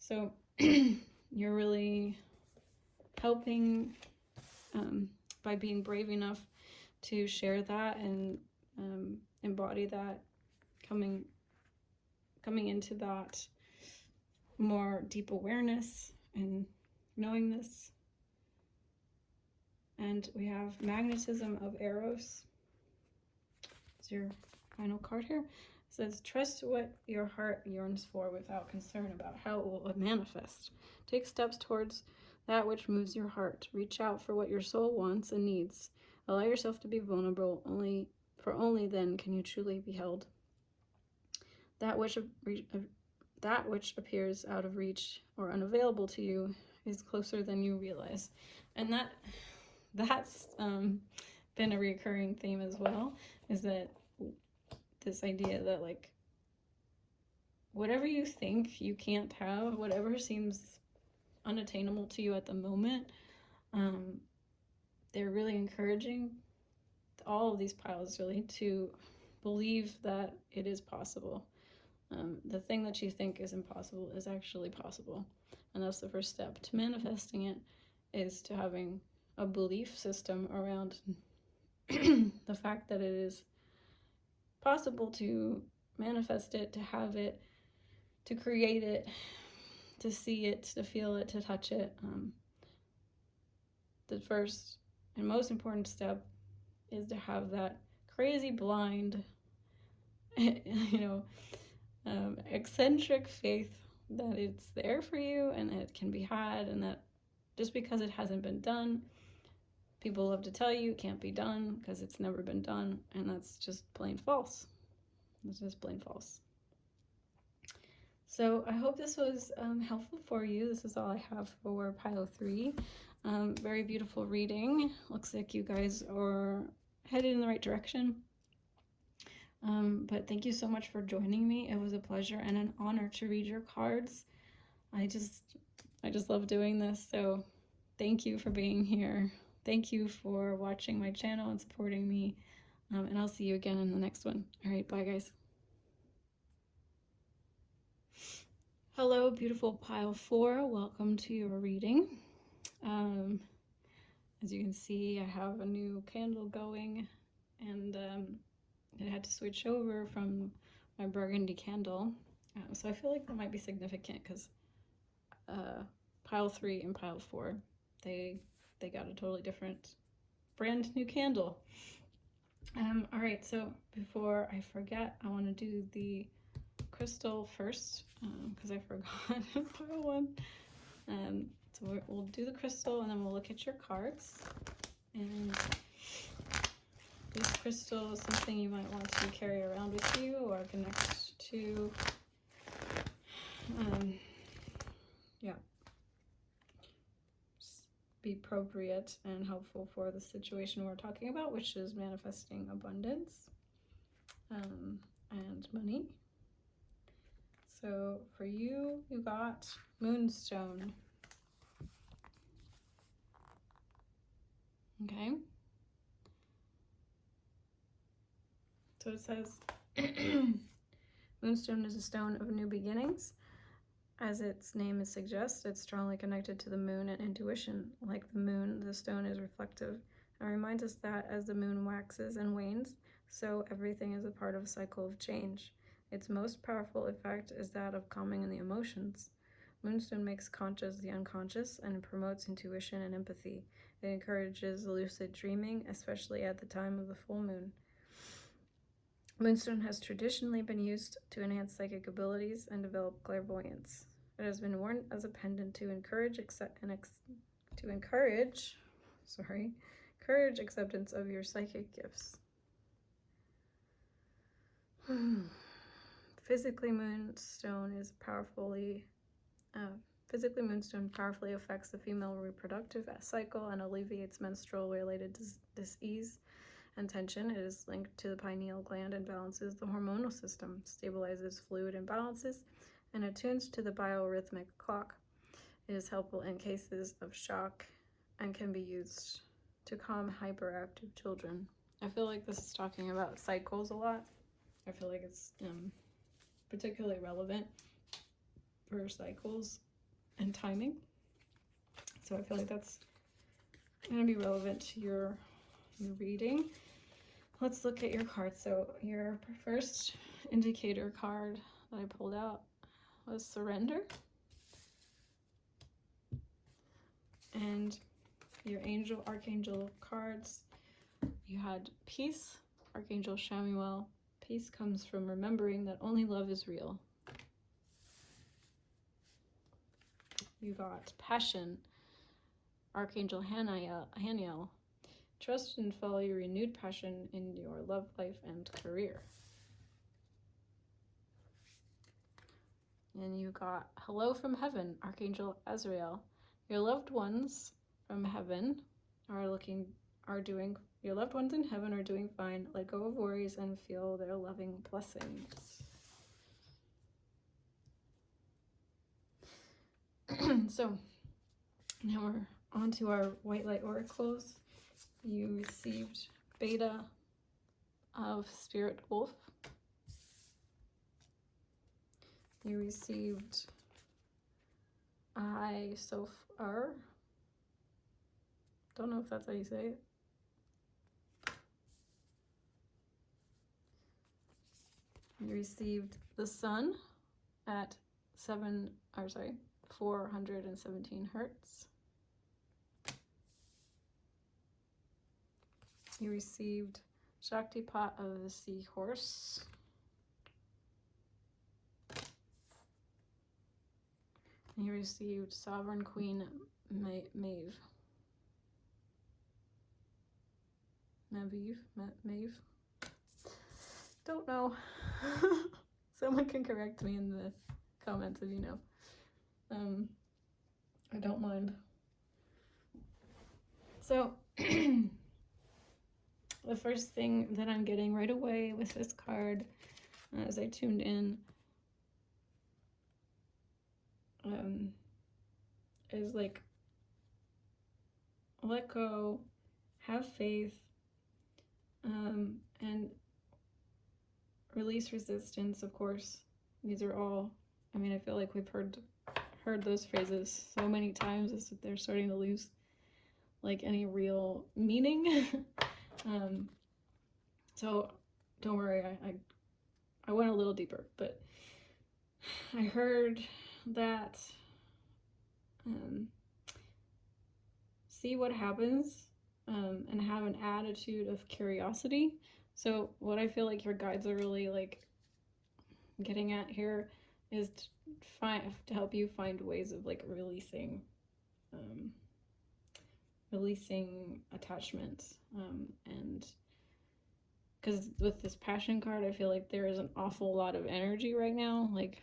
[SPEAKER 1] So you're really helping by being brave enough to share that and embody that, coming into that more deep awareness and knowingness. And we have magnetism of Eros. It's your final card here. It says, trust what your heart yearns for without concern about how it will manifest. Take steps towards that which moves your heart. Reach out for what your soul wants and needs. Allow yourself to be vulnerable. Only then can you truly be held. That which appears out of reach or unavailable to you is closer than you realize. And that's been a recurring theme as well, is that this idea that, like, whatever you think you can't have, whatever seems unattainable to you at the moment, they're really encouraging all of these piles really to believe that it is possible. The thing that you think is impossible is actually possible. And that's the first step to manifesting it, is to having a belief system around the fact that it is possible to manifest it, to have it, to create it, to see it, to feel it, to touch it. The first and most important step is to have that crazy blind, eccentric faith that it's there for you and that it can be had, and that just because it hasn't been done, people love to tell you it can't be done because it's never been done, and that's just plain false. It's just plain false. So I hope this was helpful for you. This is all I have for pile 3. Very beautiful reading. Looks like you guys are headed in the right direction. But thank you so much for joining me. It was a pleasure and an honor to read your cards. I just love doing this. So thank you for being here. Thank you for watching my channel and supporting me. And I'll see you again in the next one. All right, bye guys. Hello, beautiful pile 4. Welcome to your reading. As you can see, I have a new candle going, and it had to switch over from my burgundy candle. So I feel like that might be significant because pile 3 and pile 4, they got a totally different brand new candle. All right, so before I forget, I want to do the crystal first because I forgot pile 1. So we'll do the crystal and then we'll look at your cards. And this crystal is something you might want to carry around with you or connect to. Be appropriate and helpful for the situation we're talking about, which is manifesting abundance and money. So for you, you got Moonstone. Okay. So it says, Moonstone is a stone of new beginnings. As its name suggests, it's strongly connected to the moon and intuition. Like the moon, the stone is reflective and reminds us that as the moon waxes and wanes, so everything is a part of a cycle of change. Its most powerful effect is that of calming the emotions. Moonstone makes conscious the unconscious and promotes intuition and empathy. It encourages lucid dreaming, especially at the time of the full moon. Moonstone has traditionally been used to enhance psychic abilities and develop clairvoyance. It has been worn as a pendant to encourage acceptance of your psychic gifts. Physically, Moonstone powerfully affects the female reproductive cycle and alleviates menstrual-related disease and tension. It is linked to the pineal gland and balances the hormonal system, stabilizes fluid imbalances, and attunes to the biorhythmic clock. It is helpful in cases of shock and can be used to calm hyperactive children. I feel like this is talking about cycles a lot. I feel like it's particularly relevant for cycles and timing. So I feel like that's going to be relevant to your reading. Let's look at your cards. So your first indicator card that I pulled out was surrender. And your archangel cards, you had peace, Archangel Shamuel. Peace comes from remembering that only love is real. You got passion, Archangel Haniel. Trust and follow your renewed passion in your love life and career. And you got hello from heaven, Archangel Azrael. Your loved ones from heaven your loved ones in heaven are doing fine. Let go of worries and feel their loving blessings. So now we're on to our white light oracles. You received Beta of Spirit Wolf. You received I Sofar. Don't know if that's how you say it. You received the Sun at 417 hertz. You received Shaktipat of the Seahorse. And you received Sovereign Queen Maeve. Don't know. Someone can correct me in the comments if you know. I don't mind. So the first thing that I'm getting right away with this card as I tuned in is like, let go, have faith, and release resistance, of course. These are all, I mean, I feel like we've heard those phrases so many times as if they're starting to lose like any real meaning. So don't worry, I went a little deeper, but I heard that see what happens and have an attitude of curiosity. So what I feel like your guides are really like getting at here is to help you find ways of like releasing attachment, and because with this passion card, I feel like there is an awful lot of energy right now, like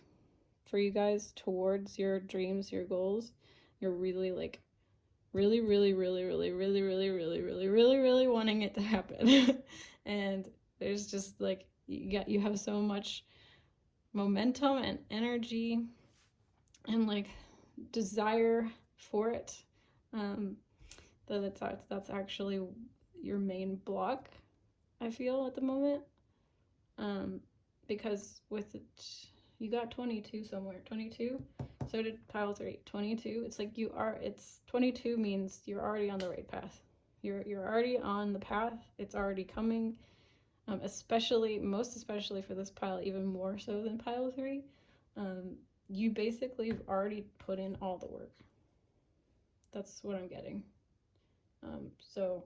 [SPEAKER 1] for you guys towards your dreams, your goals. You're really like really wanting it to happen. And there's just like you have so much momentum and energy and like desire for it, that's actually your main block, I feel, at the moment, because with it, you got 22 somewhere. 22, so did pile 3. 22, it's like 22 means you're already on the right path. You're already on the path. It's already coming, most especially for this pile, even more so than pile 3. you basically have already put in all the work. That's what I'm getting. So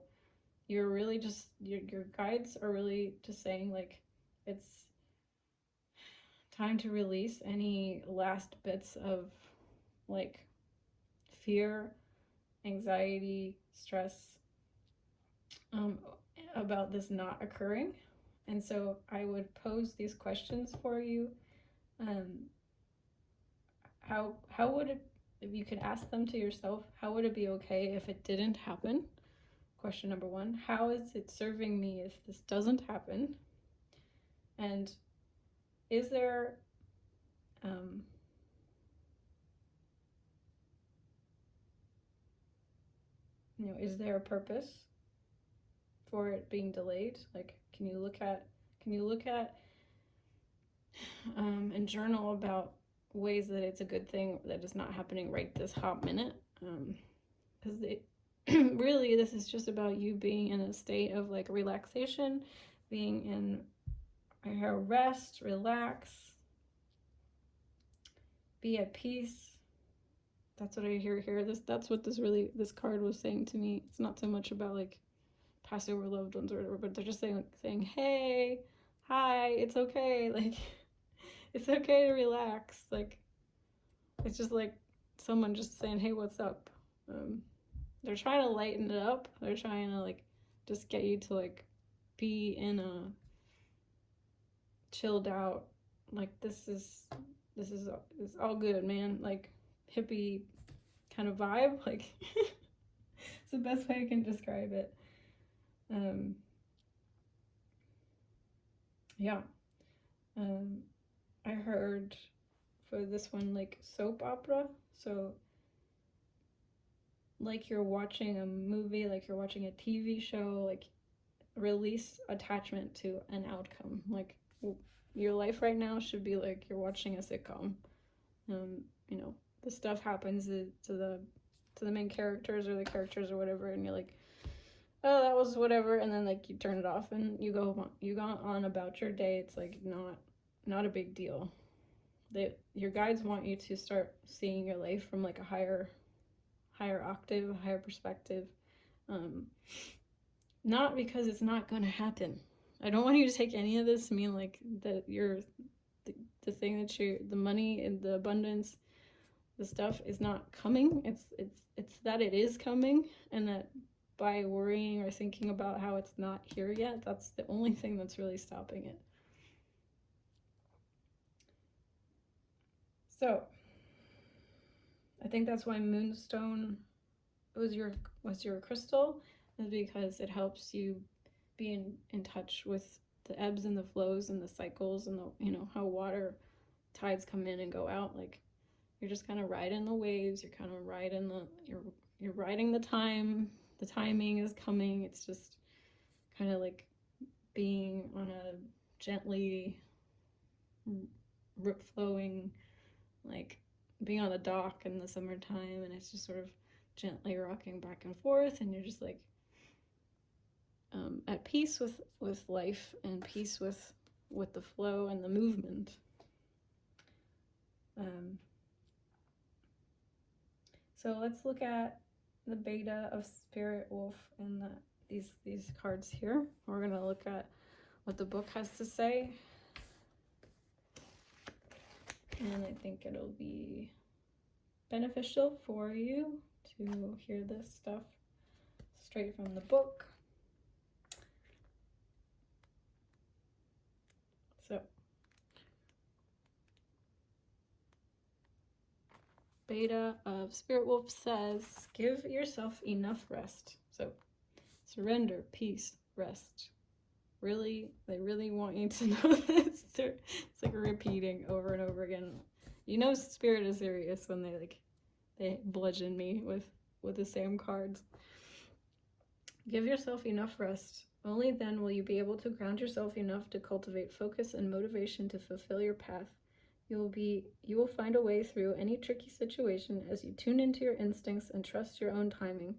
[SPEAKER 1] you're really just, your guides are really just saying, like, it's time to release any last bits of, like, fear, anxiety, stress, about this not occurring. And so I would pose these questions for you. How would it, if you could ask them to yourself, how would it be okay if it didn't happen? Question number one, how is it serving me if this doesn't happen? And is there, is there a purpose for it being delayed? Like, can you look at and journal about ways that it's a good thing that it's not happening right this hot minute? Because really, this is just about you being in a state of, like, relaxation, being in rest, relax, be at peace. That's what I hear here. That's what this card was saying to me. It's not so much about, like, pass over loved ones or whatever, but they're just saying, hey, hi, it's okay. Like, it's okay to relax. Like, it's just like someone just saying, hey, what's up? They're trying to lighten it up. They're trying to, like, just get you to, like, be in a chilled out, like, this is all good, man. Like, hippie kind of vibe. Like, it's the best way I can describe it. Yeah. I heard for this one, like, soap opera. So, like, you're watching a movie, like you're watching a TV show, like, release attachment to an outcome. Like, your life right now should be like you're watching a sitcom. The stuff happens to the main characters or the characters or whatever, and you're like, oh, that was whatever, and then, like, you turn it off and you go on about your day. It's like not a big deal. Your guides want you to start seeing your life from, like, a higher octave, a higher perspective. Not because it's not going to happen. I don't want you to take any of this to mean, like, that you're the thing that the money and the abundance, the stuff is not coming. It's that it is coming, and that by worrying or thinking about how it's not here yet, that's the only thing that's really stopping it. So I think that's why moonstone was your crystal, is because it helps you be in touch with the ebbs and the flows and the cycles and the, how water tides come in and go out. Like, you're just kind of riding the waves. You're kind of riding you're riding the time. The timing is coming. It's just kind of like being on a gently flowing, like being on a dock in the summertime, and it's just sort of gently rocking back and forth, and you're just like at peace with life and peace with the flow and the movement. So let's look at the beta of Spirit Wolf and these cards here. We're going to look at what the book has to say. And I think it'll be beneficial for you to hear this stuff straight from the book. So, beta of Spirit Wolf says, give yourself enough rest. So, surrender, peace, rest. Really, they really want you to know this. It's like repeating over and over again. Spirit is serious when they bludgeon me with the same cards. Give yourself enough rest. Only then will you be able to ground yourself enough to cultivate focus and motivation to fulfill your path. You will find a way through any tricky situation as you tune into your instincts and trust your own timing.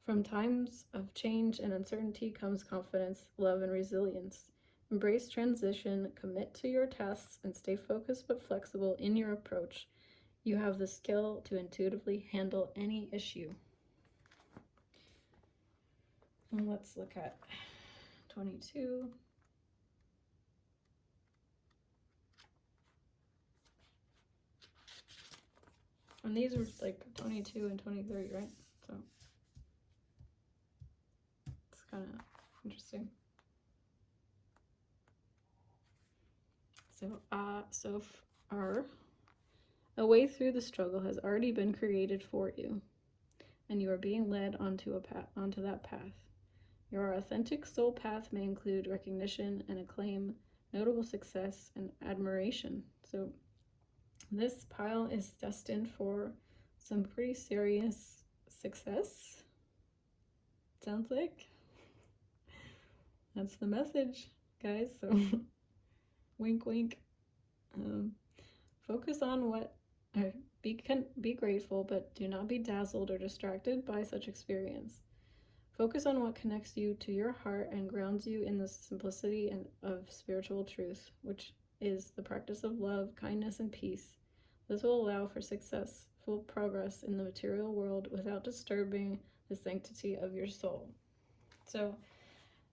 [SPEAKER 1] From times of change and uncertainty comes confidence, love, and resilience. Embrace transition, commit to your tasks, and stay focused but flexible in your approach. You have the skill to intuitively handle any issue. And let's look at 22. And these were like 22 and 23, right? So it's kind of interesting. So far, a way through the struggle has already been created for you, and you are being led onto that path. Your authentic soul path may include recognition and acclaim, notable success, and admiration. So this pile is destined for some pretty serious success. Sounds like. That's the message, guys. So wink, wink. Focus on what, be grateful, but do not be dazzled or distracted by such experience. Focus on what connects you to your heart and grounds you in the simplicity of spiritual truth, which is the practice of love, kindness, and peace. This will allow for successful progress in the material world without disturbing the sanctity of your soul. So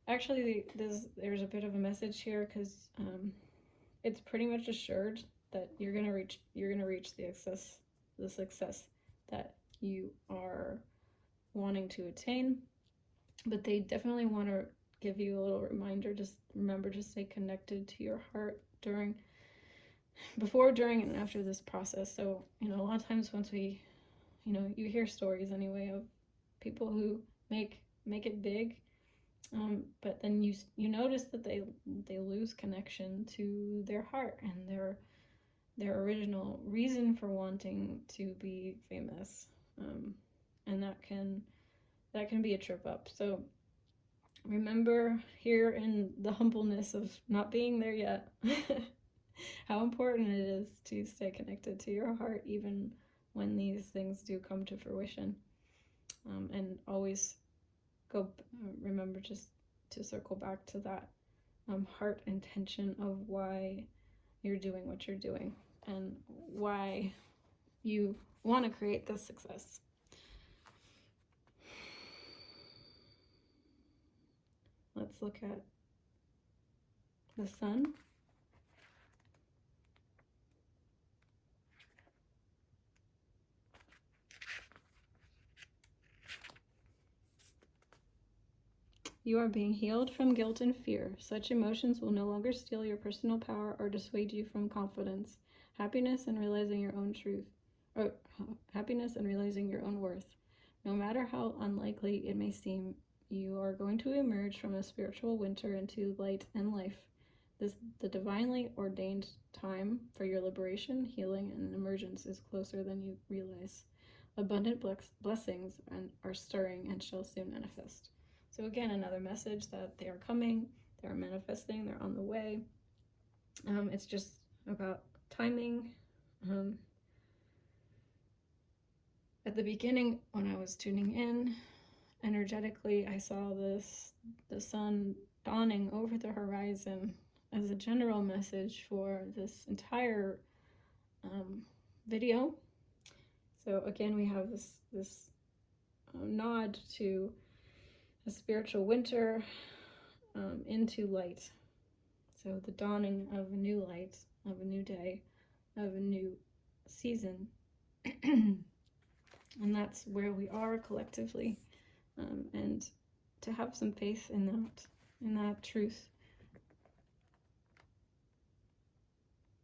[SPEAKER 1] actually, there's a bit of a message here, because it's pretty much assured that you're gonna reach the success that you are wanting to attain. But they definitely want to give you a little reminder. Just remember to stay connected to your heart before, during, and after this process. So, a lot of times once we, you hear stories anyway of people who make it big, but then you notice that they lose connection to their heart and their original reason for wanting to be famous, and that can be a trip up. So remember here in the humbleness of not being there yet, how important it is to stay connected to your heart even when these things do come to fruition, and always remember just to circle back to that heart intention of why you're doing what you're doing and why you want to create this success. Let's look at the sun. You are being healed from guilt and fear. Such emotions will no longer steal your personal power or dissuade you from confidence, happiness, and realizing your own worth. No matter how unlikely it may seem, you are going to emerge from a spiritual winter into light and life. The divinely ordained time for your liberation, healing, and emergence is closer than you realize. Abundant blessings are stirring and shall soon manifest. So again, another message that they are coming, they are manifesting, they're on the way. It's just about timing. At the beginning, when I was tuning in, energetically, I saw the sun dawning over the horizon as a general message for this entire video. So again, we have this nod to a spiritual winter into light. So the dawning of a new light, of a new day, of a new season. And that's where we are collectively. And to have some faith in that truth.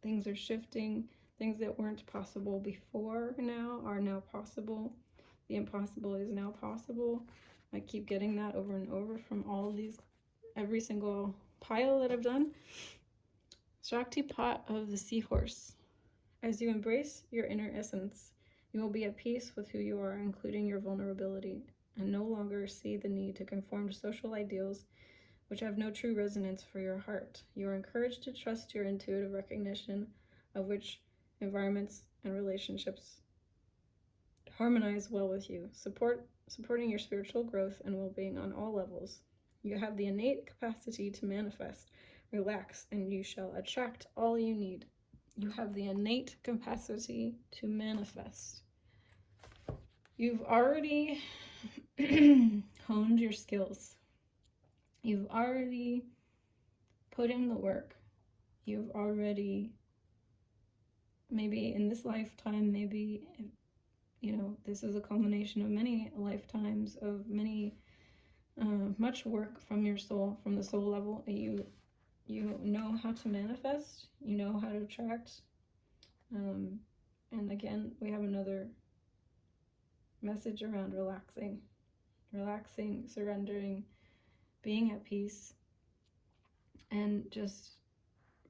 [SPEAKER 1] Things are shifting. Things that weren't possible before now are now possible. The impossible is now possible. I keep getting that over and over from all of these, every single pile that I've done. Shakti pot of the seahorse. As you embrace your inner essence, you will be at peace with who you are, including your vulnerability, and no longer see the need to conform to social ideals which have no true resonance for your heart. You are encouraged to trust your intuitive recognition of which environments and relationships harmonize well with you, supporting your spiritual growth and well-being on all levels. You have the innate capacity to manifest, Relax, and you shall attract all you need. You have the innate capacity to manifest. You've already honed your skills. You've already put in the work. You've already, maybe in this lifetime, maybe, you know, this is a culmination of many lifetimes of many, much work from your soul, from the soul level. You know how to manifest. You know how to attract. And again, we have another message around relaxing, surrendering, being at peace, and just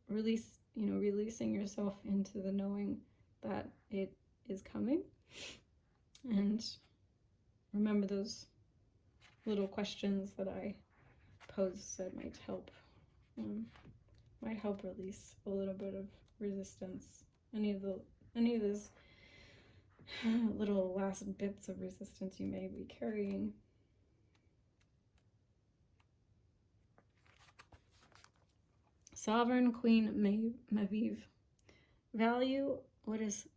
[SPEAKER 1] releasing yourself into the knowing that it is coming. And remember those little questions that I posed that might help release a little bit of resistance. Any of those little last bits of resistance you may be carrying. Sovereign Queen Maviv. Value what is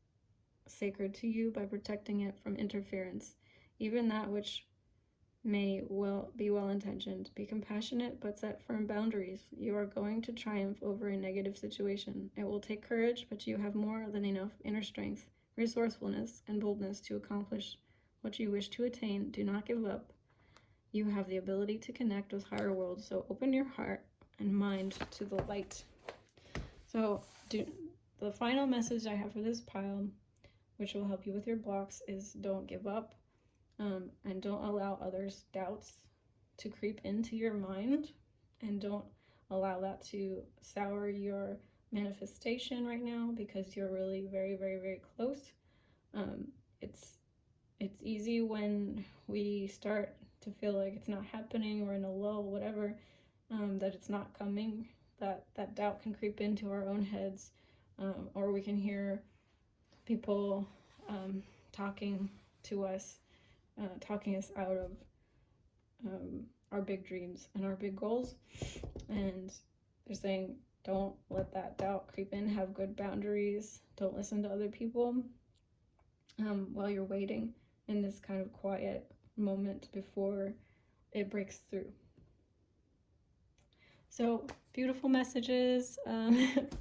[SPEAKER 1] sacred to you by protecting it from interference, even that which may be well-intentioned. Be compassionate, but set firm boundaries. You are going to triumph over a negative situation. It will take courage, but you have more than enough inner strength, resourcefulness, and boldness to accomplish what you wish to attain. Do not give up. You have the ability to connect with higher worlds, so open your heart and mind to the light. So the final message I have for this pile, which will help you with your blocks, is don't give up, and don't allow others' doubts to creep into your mind, and don't allow that to sour your manifestation right now, because you're really very, very, very close. It's easy when we start to feel like it's not happening, or in a lull, whatever, that it's not coming, that doubt can creep into our own heads, or we can hear people talking to us, talking us out of our big dreams and our big goals. And they're saying, don't let that doubt creep in. Have good boundaries. Don't listen to other people while you're waiting in this kind of quiet moment before it breaks through. So, beautiful messages. It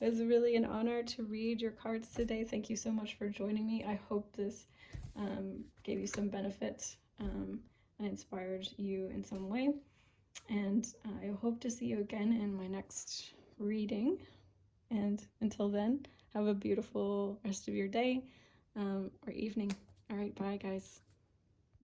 [SPEAKER 1] was really an honor to read your cards today. Thank you so much for joining me. I hope this gave you some benefit and inspired you in some way. And I hope to see you again in my next reading. And until then, have a beautiful rest of your day or evening. All right, bye, guys.